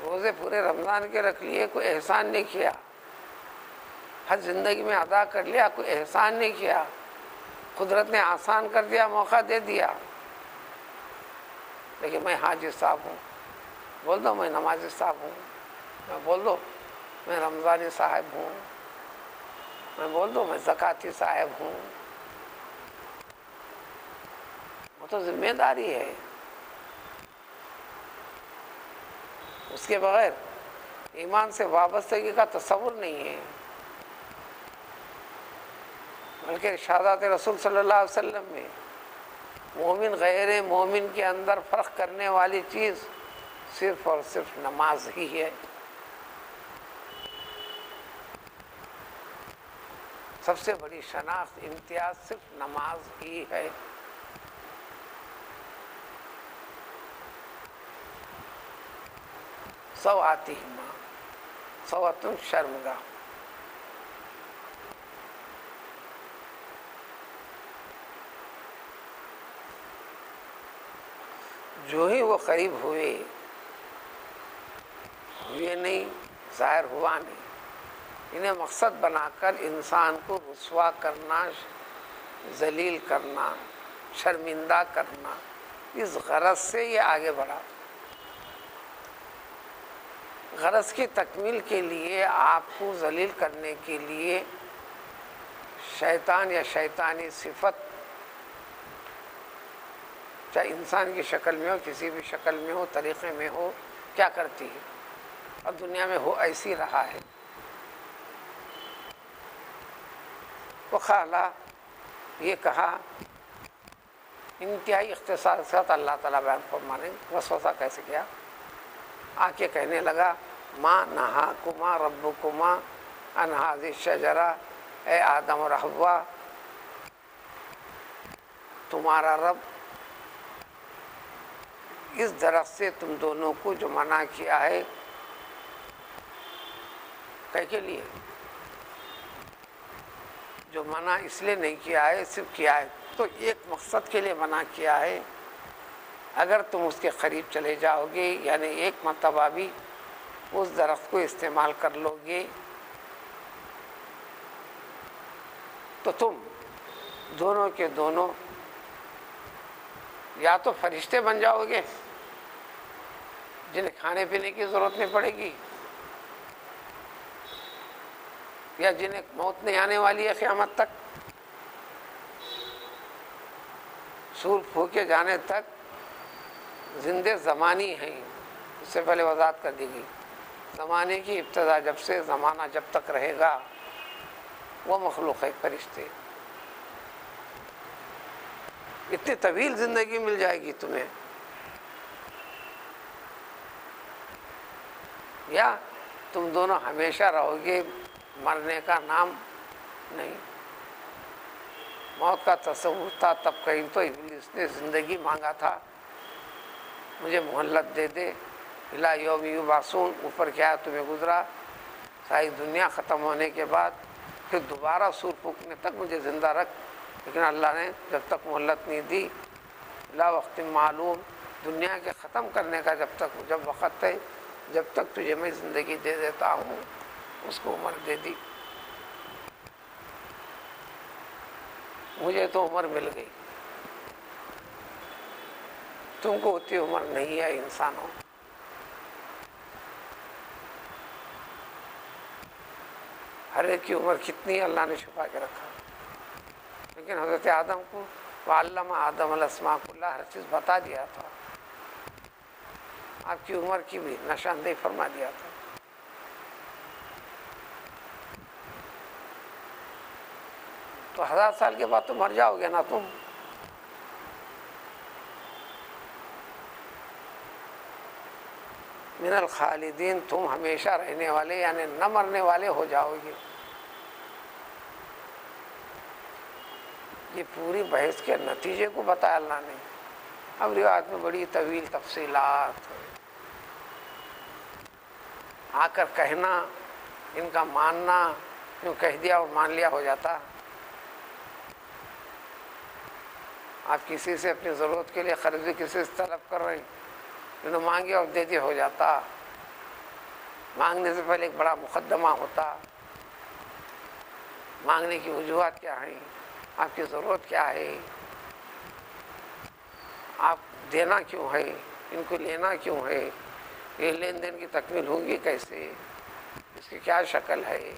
Speaker 1: روزے پورے رمضان کے رکھ لیے، کوئی احسان نہیں کیا۔ حج زندگی میں ادا کر لیا، کوئی احسان نہیں کیا۔ قدرت نے آسان کر دیا، موقع دے دیا، لیکن میں حاجی صاحب ہوں، بول دو میں نمازی صاحب ہوں، میں بول دو میں رمضانی صاحب ہوں، میں بول دو میں زکاتی صاحب ہوں، وہ تو ذمہ داری ہے۔ اس کے بغیر ایمان سے وابستگی کا تصور نہیں ہے، بلکہ ارشادات رسول صلی اللہ علیہ وسلم میں مومن غیر مومن کے اندر فرق کرنے والی چیز صرف اور صرف نماز ہی ہے۔ سب سے بڑی شناخت امتیاز صرف نماز ہی ہے۔ سواتہما سواتن شرمگاہ، جو ہی وہ قریب ہوئے نہیں، ظاہر ہوا نہیں، انہیں مقصد بنا کر انسان کو رسوا کرنا، ذلیل کرنا، شرمندہ کرنا، اس غرض سے یہ آگے بڑھا۔ غرض کی تکمیل کے لیے، آپ کو ذلیل کرنے کے لیے شیطان یا شیطانی صفت چاہے انسان کی شکل میں ہو، کسی بھی شکل میں ہو، طریقے میں ہو، کیا کرتی ہے، اور دنیا میں ہو ایسی رہا ہے۔ وقال یہ کہا انتہائی اختصار کے ساتھ اللہ تعالیٰ بیان فرمانے، وسوسہ کیسے کیا، آ کے کہنے لگا ما نہاکما ربکما عن ہذہ الشجرہ، اے آدم اور حوا، تمہارا رب اس درخت سے تم دونوں کو جو منع کیا ہے، کے لیے جو منع اس لیے نہیں کیا ہے، صرف کیا ہے تو ایک مقصد کے لیے منع کیا ہے۔ اگر تم اس کے قریب چلے جاؤ گے، یعنی ایک مرتبہ بھی اس درخت کو استعمال کر لو گے، تو تم دونوں کے دونوں یا تو فرشتے بن جاؤ گے جنہیں کھانے پینے کی ضرورت نہیں پڑے گی، یا جنہیں موت نہیں آنے والی ہے قیامت تک، سور پھونکے جانے تک زندے زمانی ہیں. اس سے پہلے وضاحت کر دی گئی زمانے کی ابتدا جب سے زمانہ جب تک رہے گا وہ مخلوق ہے فرشتے. اتنی طویل زندگی مل جائے گی تمہیں، یا تم دونوں ہمیشہ رہو گے، مرنے کا نام نہیں. موت کا تصور تھا تب کہیں تو ابلیس نے زندگی مانگا تھا، مجھے مہلت دے دے الی یوم یبعثون. اوپر کیا تمہیں گزرا، ساری دنیا ختم ہونے کے بعد پھر دوبارہ سور پھونکنے تک مجھے زندہ رکھ. لیکن اللہ نے جب تک مہلت نہیں دی، لا وقت معلوم، دنیا کے ختم کرنے کا جب وقت ہے، جب تک تجھے میں زندگی دے دیتا ہوں. اس کو عمر دے دی. مجھے تو عمر مل گئی، تم کو اتنی عمر نہیں ہے انسانوں. ہر ایک کی عمر کتنی اللہ نے چھپا کے رکھا. لیکن حضرت آدم کو وعلم آدم الاسماء کلها ہر چیز بتا دیا تھا، آپ کی عمر کی بھی نشاندہی فرما دیا تھا. تو 1000 سال کے بعد تو مر جاؤ گے نا تم. من الخالدین، تم ہمیشہ رہنے والے یعنی نہ مرنے والے ہو جاؤ گے. یہ پوری بحث کے نتیجے کو بتایا اللہ نے. اب روایت میں بڑی طویل تفصیلات آ کر کہنا، ان کا ماننا، کیوں کہہ دیا اور مان لیا ہو جاتا. آپ کسی سے اپنی ضرورت کے لیے قرض کسی سے طلب کر رہے ہیں، انہوں مانگے اور دے دیا ہو جاتا. مانگنے سے پہلے ایک بڑا مقدمہ ہوتا، مانگنے کی وجوہات کیا ہیں، آپ کی ضرورت کیا ہے، آپ دینا کیوں ہے، ان کو لینا کیوں ہے، یہ لین دین کی تکمیل ہوگی کیسے، اس کی کیا شکل ہے،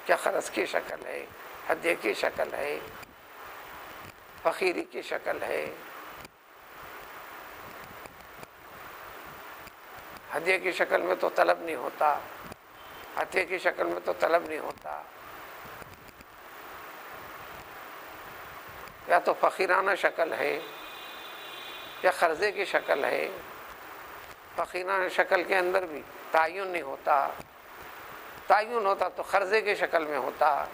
Speaker 1: کیا قرض کی شکل ہے، ہدیے کی شکل ہے، فقیری کی شکل ہے. ہدیے کی شکل میں تو طلب نہیں ہوتا، عطیے کی شکل میں تو طلب نہیں ہوتا. یا تو فقیرانہ شکل ہے یا قرضے کی شکل ہے. فقیرانہ شکل کے اندر بھی تعین نہیں ہوتا، تعین ہوتا تو قرضے کی شکل میں ہوتا.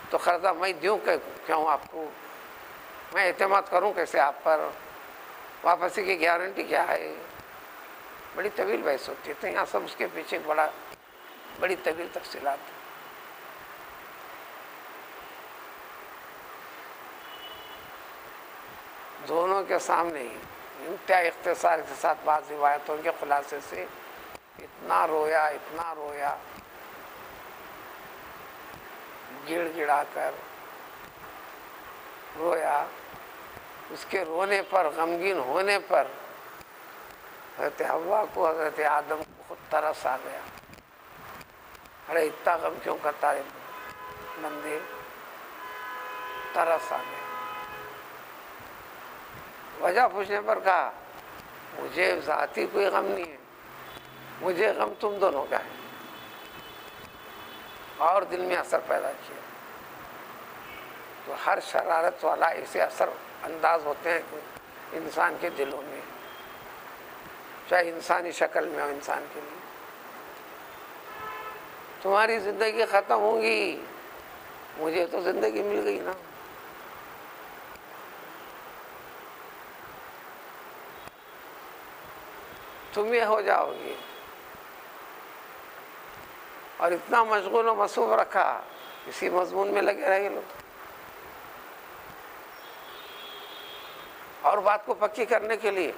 Speaker 1: تو قرضہ میں دوں کیوں آپ کو، میں اعتماد کروں کیسے آپ پر، واپسی کی گارنٹی کیا ہے. بڑی طویل بحث ہوتی ہے. تو یہاں سب اس کے پیچھے بڑی طویل تفصیلات. دونوں کے سامنے انتہائی اختصار کے ساتھ بعض روایتوں کے خلاصے سے اتنا رویا گڑ گڑا کر رویا. اس کے رونے پر، غمگین ہونے پر حضرت حوا کو، حضرت آدم کو خود ترس آ گیا. ارے اتنا غم کیوں کرتا ہے بندے، ترس آ گیا. وجہ پوچھنے پر کہا مجھے ذاتی کوئی غم نہیں ہے، مجھے غم تم دونوں کا ہے. اور دل میں اثر پیدا کیا. تو ہر شرارت والا ایسے اثر انداز ہوتے ہیں کہ انسان کے دلوں میں، چاہے انسانی شکل میں ہو. انسان کے لیے تمہاری زندگی ختم ہوگی، مجھے تو زندگی مل گئی نا. تم یہ ہو جاؤ گے. اور اتنا مشغول و مصروف رکھا، اسی مضمون میں لگے رہے لوگ. اور بات کو پکی کرنے کے لیے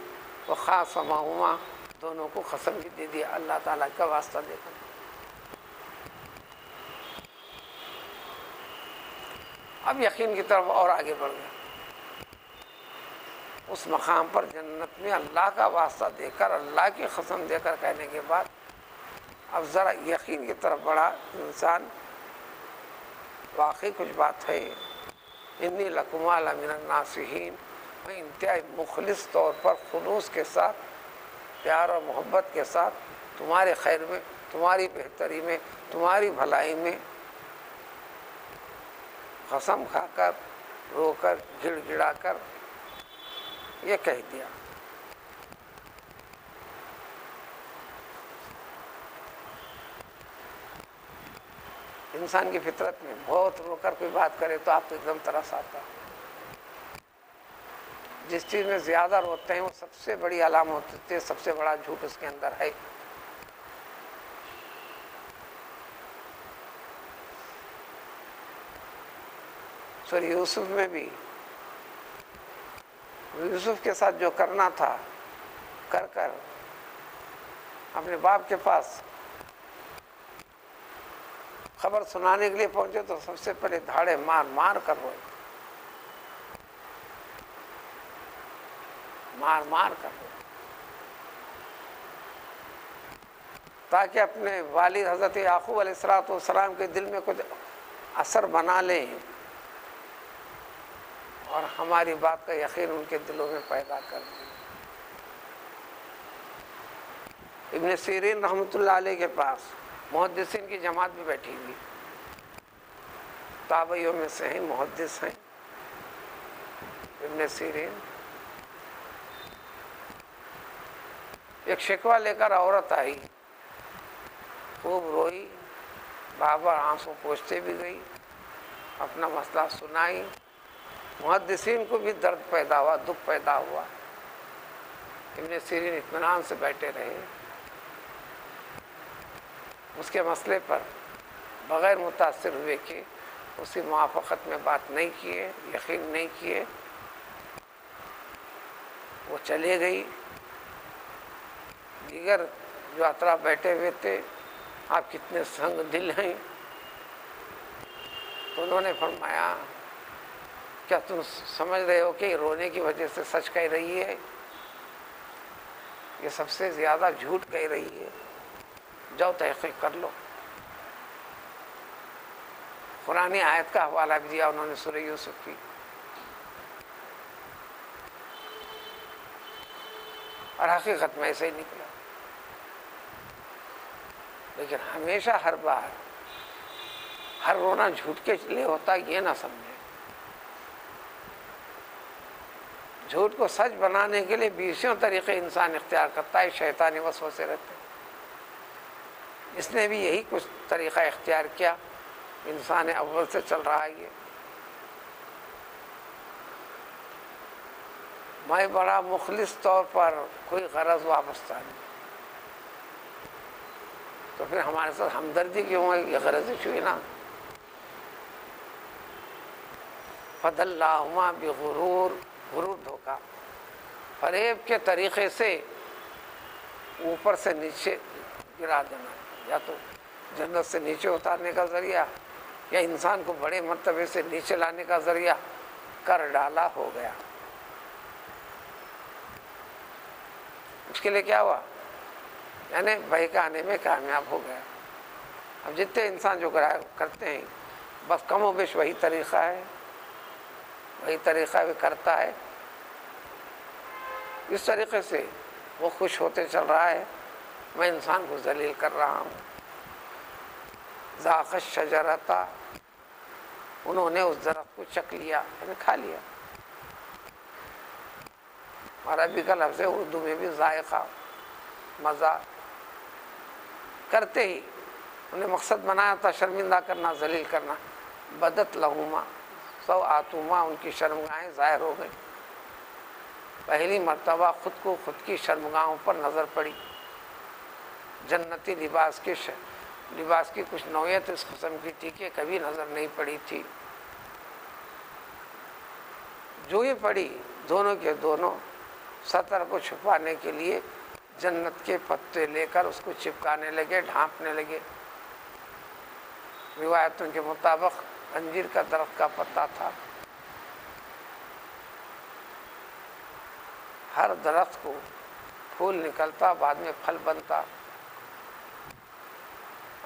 Speaker 1: وہ خاصمہما، دونوں کو قسم بھی دے دیا اللہ تعالیٰ کا واسطہ دے کر. اب یقین کی طرف اور آگے بڑھ گیا. اس مقام پر جنت میں اللہ کا واسطہ دے کر، اللہ کی قسم دے کر کہنے کے بعد اب ذرا یقین کی طرف بڑھا انسان. واقعی کچھ بات ہے. انی لکما لمن الناصحین، میں انتہائی مخلص طور پر خلوص کے ساتھ، پیار اور محبت کے ساتھ تمہارے خیر میں، تمہاری بہتری میں، تمہاری بھلائی میں قسم کھا کر، رو کر، گڑ گڑا کر یہ کہہ دیا. انسان کی فطرت میں بہت رو کر کوئی بات کرے تو آپ کو ایک دم ترس آتا. جس چیز میں زیادہ روتے ہیں وہ سب سے بڑی علامت ہوتی ہے، سب سے بڑا جھوٹ اس کے اندر ہے. سورہ یوسف میں بھی یوسف کے ساتھ جو کرنا تھا کر کر اپنے باپ کے پاس خبر سنانے کے لیے پہنچے تو سب سے پہلے دھاڑے مار مار کر روئے، مار مار کر روئے، تاکہ اپنے والد حضرت یعقوب علیہ السلام کے دل میں کچھ اثر بنا لیں اور ہماری بات کا یقین ان کے دلوں میں پیدا کر دیں. ابن سیرین رحمۃ اللہ علیہ کے پاس محدثین کی جماعت بھی بیٹھی ہوئی، تابعیوں میں سے ہیں، محدث ہیں ابن سیرین. ایک شکوہ لے کر عورت آئی، خوب روئی، بار آنسو پوچھتے بھی گئی، اپنا مسئلہ سنائی. محدثین کو بھی درد پیدا ہوا، دکھ پیدا ہوا. ابن سیرین اطمینان سے بیٹھے رہے، اس کے مسئلے پر بغیر متاثر ہوئے کہ اسی موافقت میں بات نہیں کیے، یقین نہیں کیے. وہ چلے گئی. دیگر جو اطراف بیٹھے ہوئے تھے، آپ کتنے سنگ دل ہیں. تو انہوں نے فرمایا کیا تم سمجھ رہے ہو کہ رونے کی وجہ سے سچ کہہ رہی ہے؟ یہ سب سے زیادہ جھوٹ کہہ رہی ہے. جاؤ تحقیق کر لو. قرآنی آیت کا حوالہ بھی دیا انہوں نے سورہ یوسف کی. اور حقیقت میں ایسے ہی نکلا. لیکن ہمیشہ ہر بار ہر رونا جھوٹ کے لیے ہوتا ہے یہ نہ سمجھے. جھوٹ کو سچ بنانے کے لیے 20 طریقے انسان اختیار کرتا ہے، شیطانی وسوسے رہتے ہیں. اس نے بھی یہی کچھ طریقہ اختیار کیا. انسان اول سے چل رہا ہے یہ. میں بڑا مخلص طور پر کوئی غرض وابستہ نہیں، تو پھر ہمارے ساتھ ہمدردی کیوں ہے؟ یہ غرض ہوئی نا. فَدَلَّاهُمَا بِغُرُورٍ، غرور دھوکا، فریب کے طریقے سے اوپر سے نیچے گرا دینا، یا تو جنت سے نیچے اتارنے کا ذریعہ یا انسان کو بڑے مرتبے سے نیچے لانے کا ذریعہ کر ڈالا. ہو گیا. اس کے لیے کیا ہوا؟ یعنی بہکانے میں کامیاب ہو گیا. اب جتنے انسان جو کرتے ہیں بس کم و بیش وہی طریقہ ہے، وہی طریقہ بھی کرتا ہے. اس طریقے سے وہ خوش ہوتے چل رہا ہے میں انسان کو ذلیل کر رہا ہوں. ذاق الشجرۃ، انہوں نے اس درخت کو چکھ لیا، یعنی کھا لیا. عربی کا لفظ ہے، اردو میں بھی ذائقہ، مزہ. کرتے ہی انہیں مقصد بنایا تھا شرمندہ کرنا، ذلیل کرنا. بدت لہما سوآتہما، ان کی شرمگاہیں ظاہر ہو گئیں. پہلی مرتبہ خود کو خود کی شرمگاہوں پر نظر پڑی. جنتی لباس کی کچھ نوعیت اس قسم کی تھی کہ کبھی نظر نہیں پڑی تھی. جو یہ پڑی، دونوں کے دونوں سطر کو چھپانے کے لیے جنت کے پتے لے کر اس کو چپکانے لگے، ڈھانپنے لگے. روایتوں کے مطابق انجیر کا درخت کا پتا تھا. ہر درخت کو پھول نکلتا، بعد میں پھل بنتا.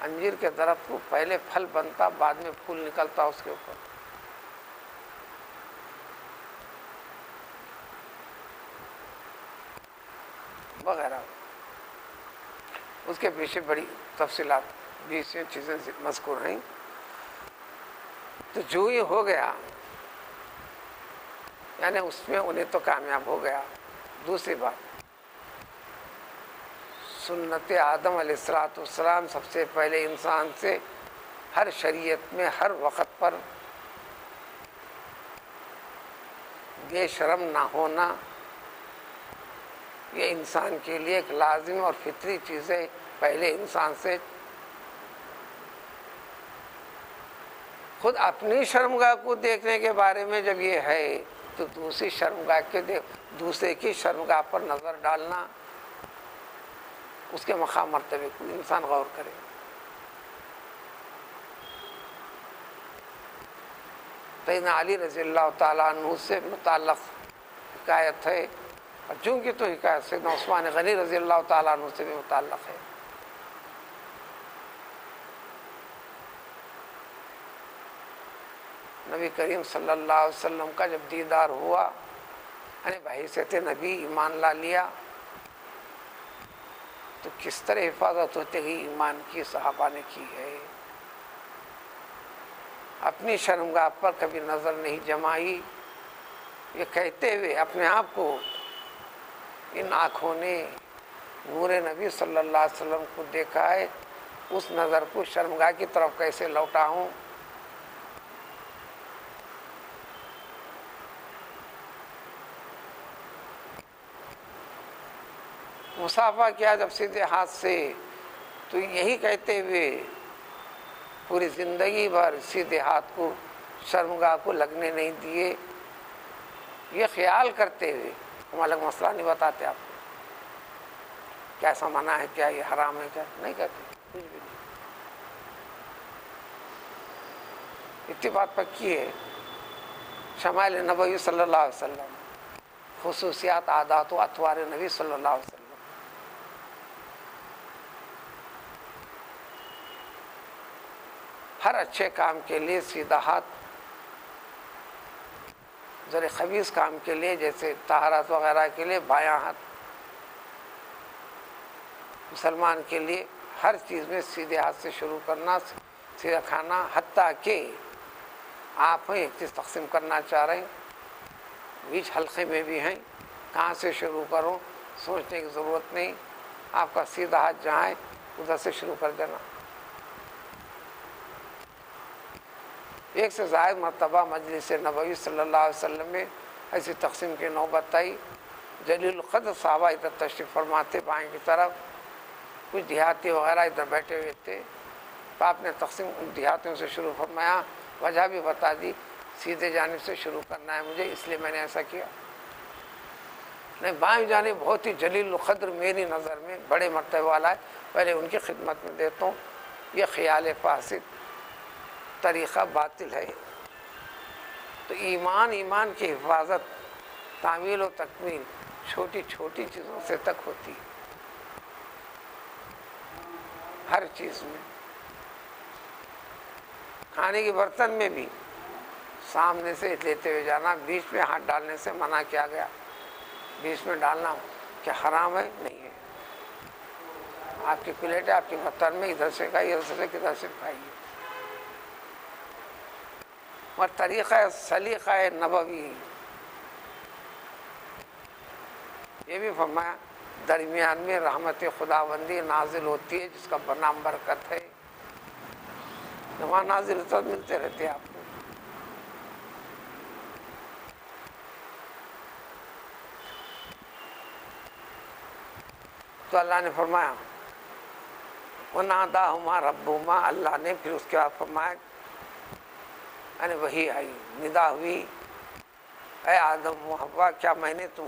Speaker 1: انجیر کے درخت کو پہلے پھل بنتا، بعد میں پھول نکلتا اس کے اوپر. وغیرہ. اس کے پیچھے بڑی تفصیلات 20 چیزیں مذکور ہیں. تو جو ہی ہو گیا یعنی اس میں انہیں تو کامیاب ہو گیا. دوسری بات، سنت آدم علیہ السلام سب سے پہلے انسان سے ہر شریعت میں ہر وقت پر بے شرم نہ ہونا، یہ انسان کے لیے ایک لازم اور فطری چیز ہے. پہلے انسان سے خود اپنی شرمگاہ کو دیکھنے کے بارے میں جب یہ ہے تو دوسری شرمگاہ دوسرے کی شرمگاہ پر نظر ڈالنا، اس کے مقام مرتبے کو انسان غور کرے. سیدنا علی رضی اللہ تعالیٰ عنہ سے متعلق حکایت ہے، اور چونکہ تو حکایت سیدنا عثمان غنی رضی اللہ تعالیٰ عنہ سے بھی متعلق ہے. نبی کریم صلی اللہ علیہ وسلم کا جب دیدار ہوا، یعنی بحیثیت نبی ایمان لا لیا، تو کس طرح حفاظت ہوتے ہی ایمان کی صحابہ نے کی ہے. اپنی شرمگاہ پر کبھی نظر نہیں جمائی، یہ کہتے ہوئے اپنے آپ کو ان آنکھوں نے نور نبی صلی اللہ علیہ وسلم کو دیکھا ہے، اس نظر کو شرمگاہ کی طرف کیسے لوٹاؤں. مصافحہ کیا جب سیدھے ہاتھ سے، تو یہی کہتے ہوئے پوری زندگی بھر سیدھے ہاتھ کو شرمگاہ کو لگنے نہیں دیے. یہ خیال کرتے ہوئے ہم الگ مسئلہ نہیں بتاتے آپ کو کیا ایسا منع ہے، کیا یہ حرام ہے، کیا نہیں کہتے، کچھ بھی نہیں. اتنی بات پکی ہے. شمائل نبوی صلی اللہ علیہ وسلم، خصوصیات عادات و اطوار نبی صلی اللہ علیہ وسلم. ہر اچھے کام کے لیے سیدھا ہاتھ، ذرا خبیث کام کے لیے جیسے طہارت وغیرہ کے لیے بایاں ہاتھ. مسلمان کے لیے ہر چیز میں سیدھے ہاتھ سے شروع کرنا، سیدھا کھانا. حتیٰ کہ آپ ایک چیز تقسیم کرنا چاہ رہے ہیں، بیچ حلقے میں بھی ہیں، کہاں سے شروع کروں سوچنے کی ضرورت نہیں. آپ کا سیدھا ہاتھ جہاں ہے ادھر سے شروع کر دینا. ایک سے زائد مرتبہ مجلس نبوی صلی اللہ علیہ وسلم میں ایسی تقسیم کی نوبت آئی. جلیل القدر صحابہ ادھر تشریف فرماتے بائیں کی طرف، کچھ دیہاتی وغیرہ ادھر بیٹھے ہوئے تھے. تو آپ نے تقسیم ان دیہاتیوں سے شروع فرمایا، وجہ بھی بتا دی، سیدھے جانب سے شروع کرنا ہے مجھے، اس لیے میں نے ایسا کیا. نہیں، بائیں جانب بہت ہی جلیل القدر میری نظر میں بڑے مرتبے والا ہے، پہلے ان کی خدمت میں دیتا ہوں. یہ خیال فاسد، طریقہ باطل ہے. تو ایمان کی حفاظت، تعمیل و تکمیل چھوٹی چھوٹی چیزوں سے تک ہوتی ہے. ہر چیز میں، کھانے کے برتن میں بھی سامنے سے لیتے ہوئے جانا، بیچ میں ہاتھ ڈالنے سے منع کیا گیا. بیچ میں ڈالنا کیا حرام ہے؟ نہیں ہے. آپ کی پلیٹ ہے، آپ کے برتن میں، ادھر سے کھائیے، ادھر سے کدھر سے کھائیے. اور طریقہ سلیقہ نبوی یہ بھی فرمایا، درمیان میں رحمت خداوندی نازل ہوتی ہے جس کا نام برکت ہے. وہاں نازل ملتے رہتے آپ کو. تو اللہ نے فرمایا وَنَادَاهُمَا رَبُّهُمَا، اللہ نے پھر اس کے بعد فرمایا، یعنی وہی آئی، ندا ہوئی، اے آدم و حوا، کیا میں نے تم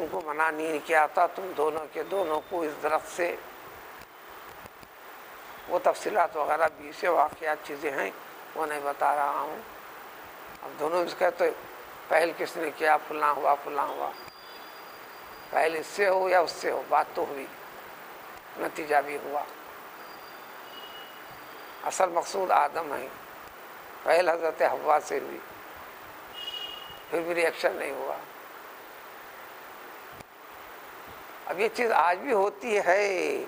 Speaker 1: کو منع نہیں کیا تھا تم دونوں کے دونوں کو اس درخت سے. وہ تفصیلات وغیرہ 20 واقعات چیزیں ہیں، وہ نہیں بتا رہا ہوں. اب دونوں اس کہتے پہل کس نے کیا، فلاں ہوا فلاں ہوا، پہل اس سے ہو یا اس سے ہو، بات تو ہوئی. نتیجہ بھی ہوا. اصل مقصود آدم ہے، پہل حضرت حوا سے ہوئی، پھر بھی ریئیکشن نہیں ہوا. اب یہ چیز آج بھی ہوتی ہے،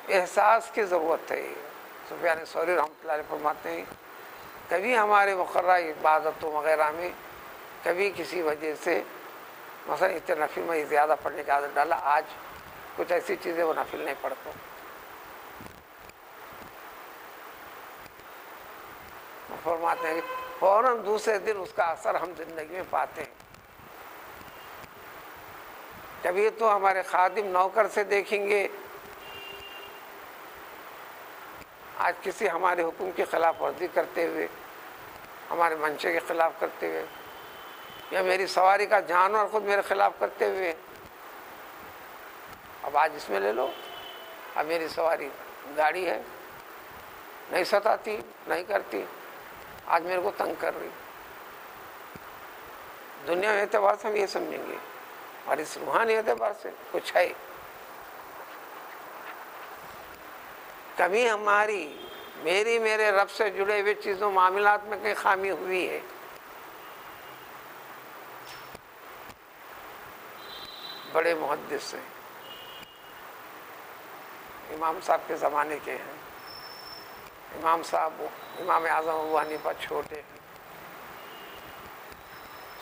Speaker 1: احساس کی ضرورت ہے. سفیان ثوری رحمۃ اللہ علیہ فرماتے ہیں کبھی ہمارے مقررہ عبادتوں وغیرہ میں کبھی کسی وجہ سے مثلا اتنے نفل میں زیادہ پڑھنے کی عادت ڈالا، آج کچھ ایسی چیزیں وہ نفل نہیں پڑھتا. فرماتے ہیں فوراً دوسرے دن اس کا اثر ہم زندگی میں پاتے ہیں. کبھی تو ہمارے خادم نوکر سے دیکھیں گے آج کسی ہمارے حکم کی خلاف ورزی کرتے ہوئے، ہمارے منشے کے خلاف کرتے ہوئے، یا میری سواری کا جانور خود میرے خلاف کرتے ہوئے. اب آج اس میں لے لو، اب میری سواری گاڑی ہے، نہیں ستاتی نہیں کرتی، آج میرے کو تنگ کر رہی. دنیا کے اعتبار سے ہم یہ سمجھیں گے، اور اس روحانی اعتبار سے کچھ ہے. کبھی ہماری میرے رب سے جڑے ہوئے چیزوں معاملات میں کہیں خامی ہوئی ہے. بڑے محدث ہیں، امام صاحب کے زمانے کے ہیں. امام صاحب امام اعظم ابو حنیفہ چھوٹے ہیں،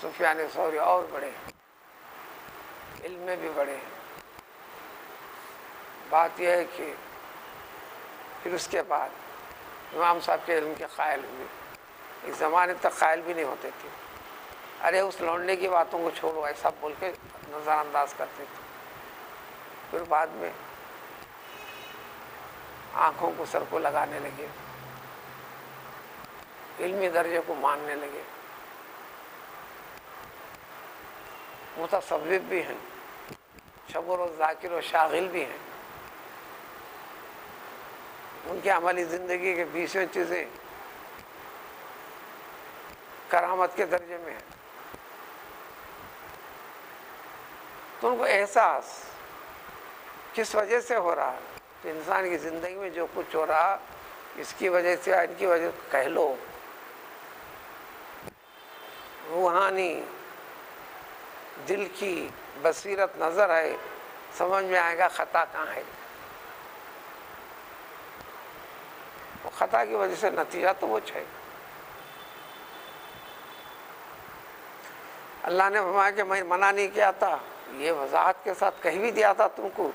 Speaker 1: سفیان ثوری اور بڑے ہیں، علم میں بھی بڑے ہیں. بات یہ ہے کہ پھر اس کے بعد امام صاحب کے علم کے قائل ہوئے. اس زمانے تک قائل بھی نہیں ہوتے تھے. ارے اس لونڈے کی باتوں کو چھوڑو ایسا بول کے نظر انداز کرتے تھے. پھر بعد میں آنکھوں کو سر کو لگانے لگے، علمی درجے کو ماننے لگے. متصوف بھی ہیں، شب و روز ذاکر و شاغل بھی ہیں. ان کی عملی زندگی کے 20 چیزیں کرامت کے درجے میں ہیں. تو ان کو احساس کس وجہ سے ہو رہا ہے کہ انسان کی زندگی میں جو کچھ ہو رہا اس کی وجہ سے، ان کی وجہ سے کہہ لو، روحانی دل کی بصیرت نظر ہے، سمجھ میں آئے گا خطا کہاں ہے. وہ خطا کی وجہ سے نتیجہ تو وہ ہے. اللہ نے فرمایا کہ میں منع نہیں کیا تھا، یہ وضاحت کے ساتھ کہہ بھی دیا تھا تم کو،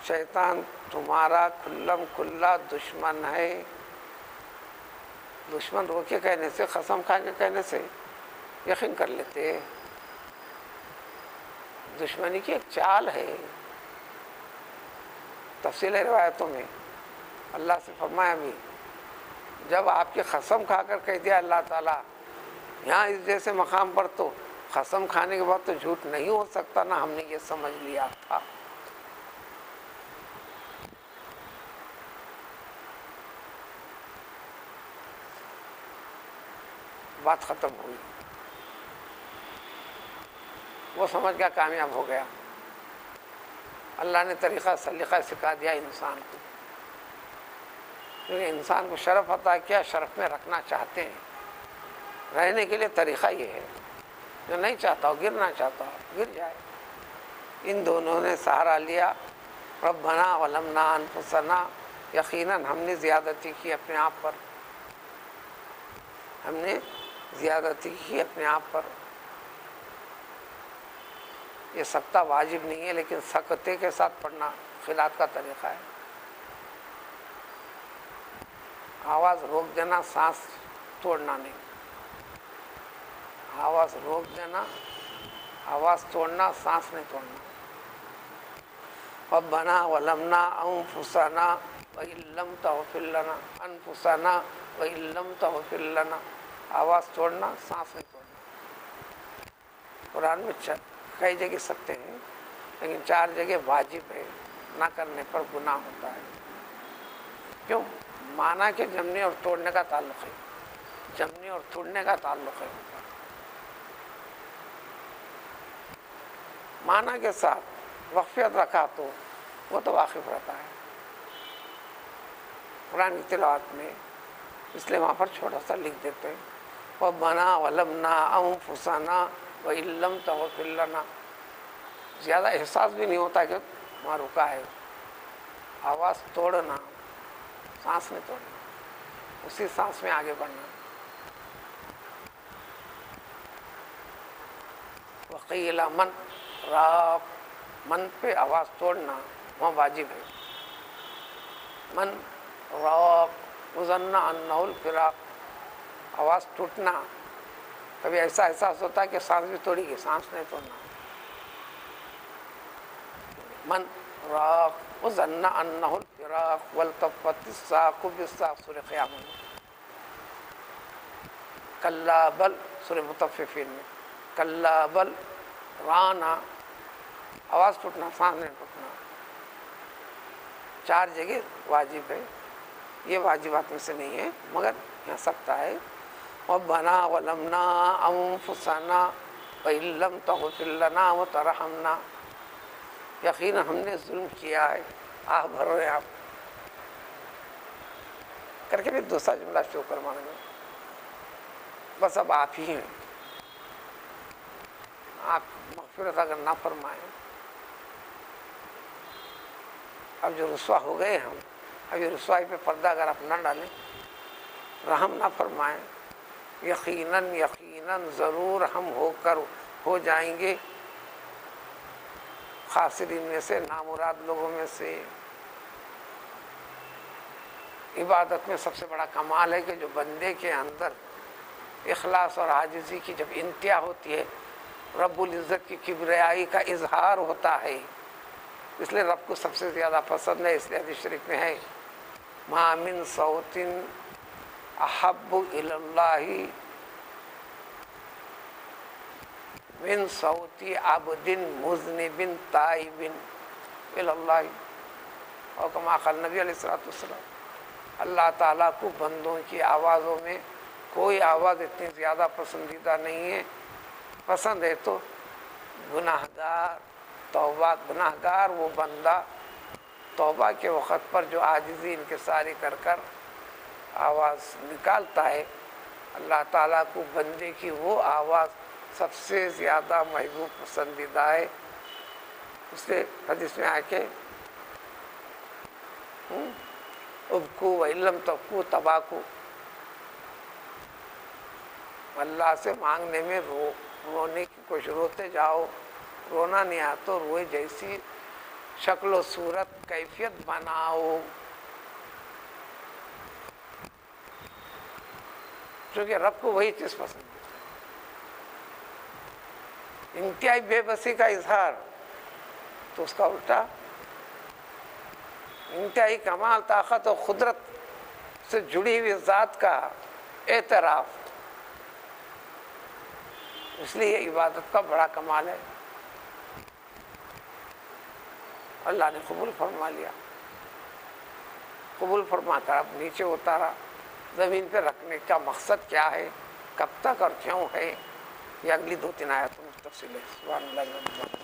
Speaker 1: شیطان تمہارا کھلم کھلا دشمن ہے. دشمن رو کے کہنے سے، قسم کھا کے کہنے سے یقین کر لیتے. دشمنی کی ایک چال ہے. تفصیل روایتوں میں اللہ سے فرمایا بھی، جب آپ کی قسم کھا کر کہہ دیا اللہ تعالیٰ یہاں اس جیسے مقام پر، تو قسم کھانے کے بعد تو جھوٹ نہیں ہو سکتا نا، ہم نے یہ سمجھ لیا تھا. بات ختم ہوئی. وہ سمجھ گیا، کامیاب ہو گیا. اللہ نے طریقہ سلیقہ سکھا دیا انسان کو، کیونکہ انسان کو شرف عطا کیا، شرف میں رکھنا چاہتے ہیں. رہنے کے لیے طریقہ یہ ہے، جو نہیں چاہتا ہو، گرنا چاہتا ہو، گر جائے. ان دونوں نے سہارا لیا. ربنا ولمنا انفسنا، یقیناً ہم نے زیادتی کی اپنے آپ پر، ہم نے زیادتی کی اپنے آپ پر. یہ سکتہ واجب نہیں ہے، لیکن سکتے کے ساتھ پڑھنا خلاف کا طریقہ ہے. آواز روک دینا، سانس توڑنا نہیں. آواز روک دینا، آواز توڑنا، سانس نہیں توڑنا. ربنا ولمنا انفسنا وان لم تغفر لنا، انفسنا وان لم تغفر لنا. آواز توڑنا، سانس نہیں توڑنا. قرآن میں کئی جگہ سکتے ہیں، لیکن 4 جگہ واجب ہے، نہ کرنے پر گناہ ہوتا ہے. کیوں؟ معنی کے جمنے اور توڑنے کا تعلق ہے، جمنے اور توڑنے کا تعلق ہے. معنی کے ساتھ وقفیت رکھا تو وہ تو واقف رہتا ہے قرآن کی تلاوت میں، اس لیے وہاں پر چھوٹا سا لکھ دیتے ہیں وَبَنَا وَلَمْنَا أَنفُسَنَا وَإِن لَّمْ تَغْفِرْ لَنَا. زیادہ احساس بھی نہیں ہوتا کہ وہاں رکا ہے. آواز توڑنا، سانس میں توڑنا، اسی سانس میں آگے بڑھنا. وقیل من راق، من پہ آواز توڑنا وہاں واجب ہے. من راق وظن انہ الفراق، آواز ٹوٹنا. کبھی ایسا احساس ہوتا ہے کہ سانس بھی توڑی گئی، سانس نہیں توڑنا. من راق وظن انہ الفراق والتفت الساق بالساق، سورہ قیامت میں. کلا بل، سورہ مطففین میں کلا بل رانا، آواز ٹوٹنا، سانس نہیں ٹوٹنا. 4 جگہ واجب ہے. یہ واجبات میں سے نہیں ہے مگر یہاں سکتا ہے. ربنا ظلمنا انفسنا وان لم تغفر لنا وترحمنا، یقینا ہم نے ظلم کیا ہے. آہ بھر رہے آپ کر کے بھی دوسرا جملہ شروع کروانا ہے. بس اب آپ ہی ہیں، آپ مغفرت اگر نہ فرمائیں. اب جو رسوا ہو گئے ہم، اب یہ رسوائی پہ پردہ اگر آپ نہ ڈالیں، رحم نہ فرمائیں، یقیناً یقیناً ضرور ہم ہو جائیں گے خاسرین میں سے، نامراد لوگوں میں سے. عبادت میں سب سے بڑا کمال ہے کہ جو بندے کے اندر اخلاص اور عاجزی کی جب انتہا ہوتی ہے، رب العزت کی کبریائی کا اظہار ہوتا ہے. اس لیے رب کو سب سے زیادہ پسند ہے. اس لیے حدیث شریف میں ہے ما من صوت احب الی اللہ من صوت عبد مذنب تائب الی اللہ، اور کما قال نبی علیہ السلام. اللہ تعالیٰ کو بندوں کی آوازوں میں کوئی آواز اتنی زیادہ پسندیدہ نہیں ہے. پسند ہے تو گناہگار گناہگار وہ بندہ توبہ کے وقت پر جو عاجزی انکساری کر کر آواز نکالتا ہے، اللہ تعالیٰ کو بندے کی وہ آواز سب سے زیادہ محبوب پسندیدہ ہے. اس سے حدیث میں آ کے ابکو وَإِن لَّمْ تَبْکُوا تَبَاکُوا، اللہ سے مانگنے میں رونے کی کوشش، روتے جاؤ، رونا نہیں آ تو روئے جیسی شکل و صورت کیفیت بناؤ. چونکہ رب کو وہی چیز پسند ہے. انتہائی بے بسی کا اظہار تو اس کا الٹا انتہائی کمال طاقت و قدرت سے جڑی ہوئی ذات کا اعتراف. اس لیے یہ عبادت کا بڑا کمال ہے. اللہ نے قبول فرما لیا. قبول فرما کر اب نیچے اتارا. زمین پہ رکھنے کا مقصد کیا ہے، کب تک اور کیوں ہے، یہ اگلی 2-3 آیتوں میں تفصیل ہے. سبحان اللہ.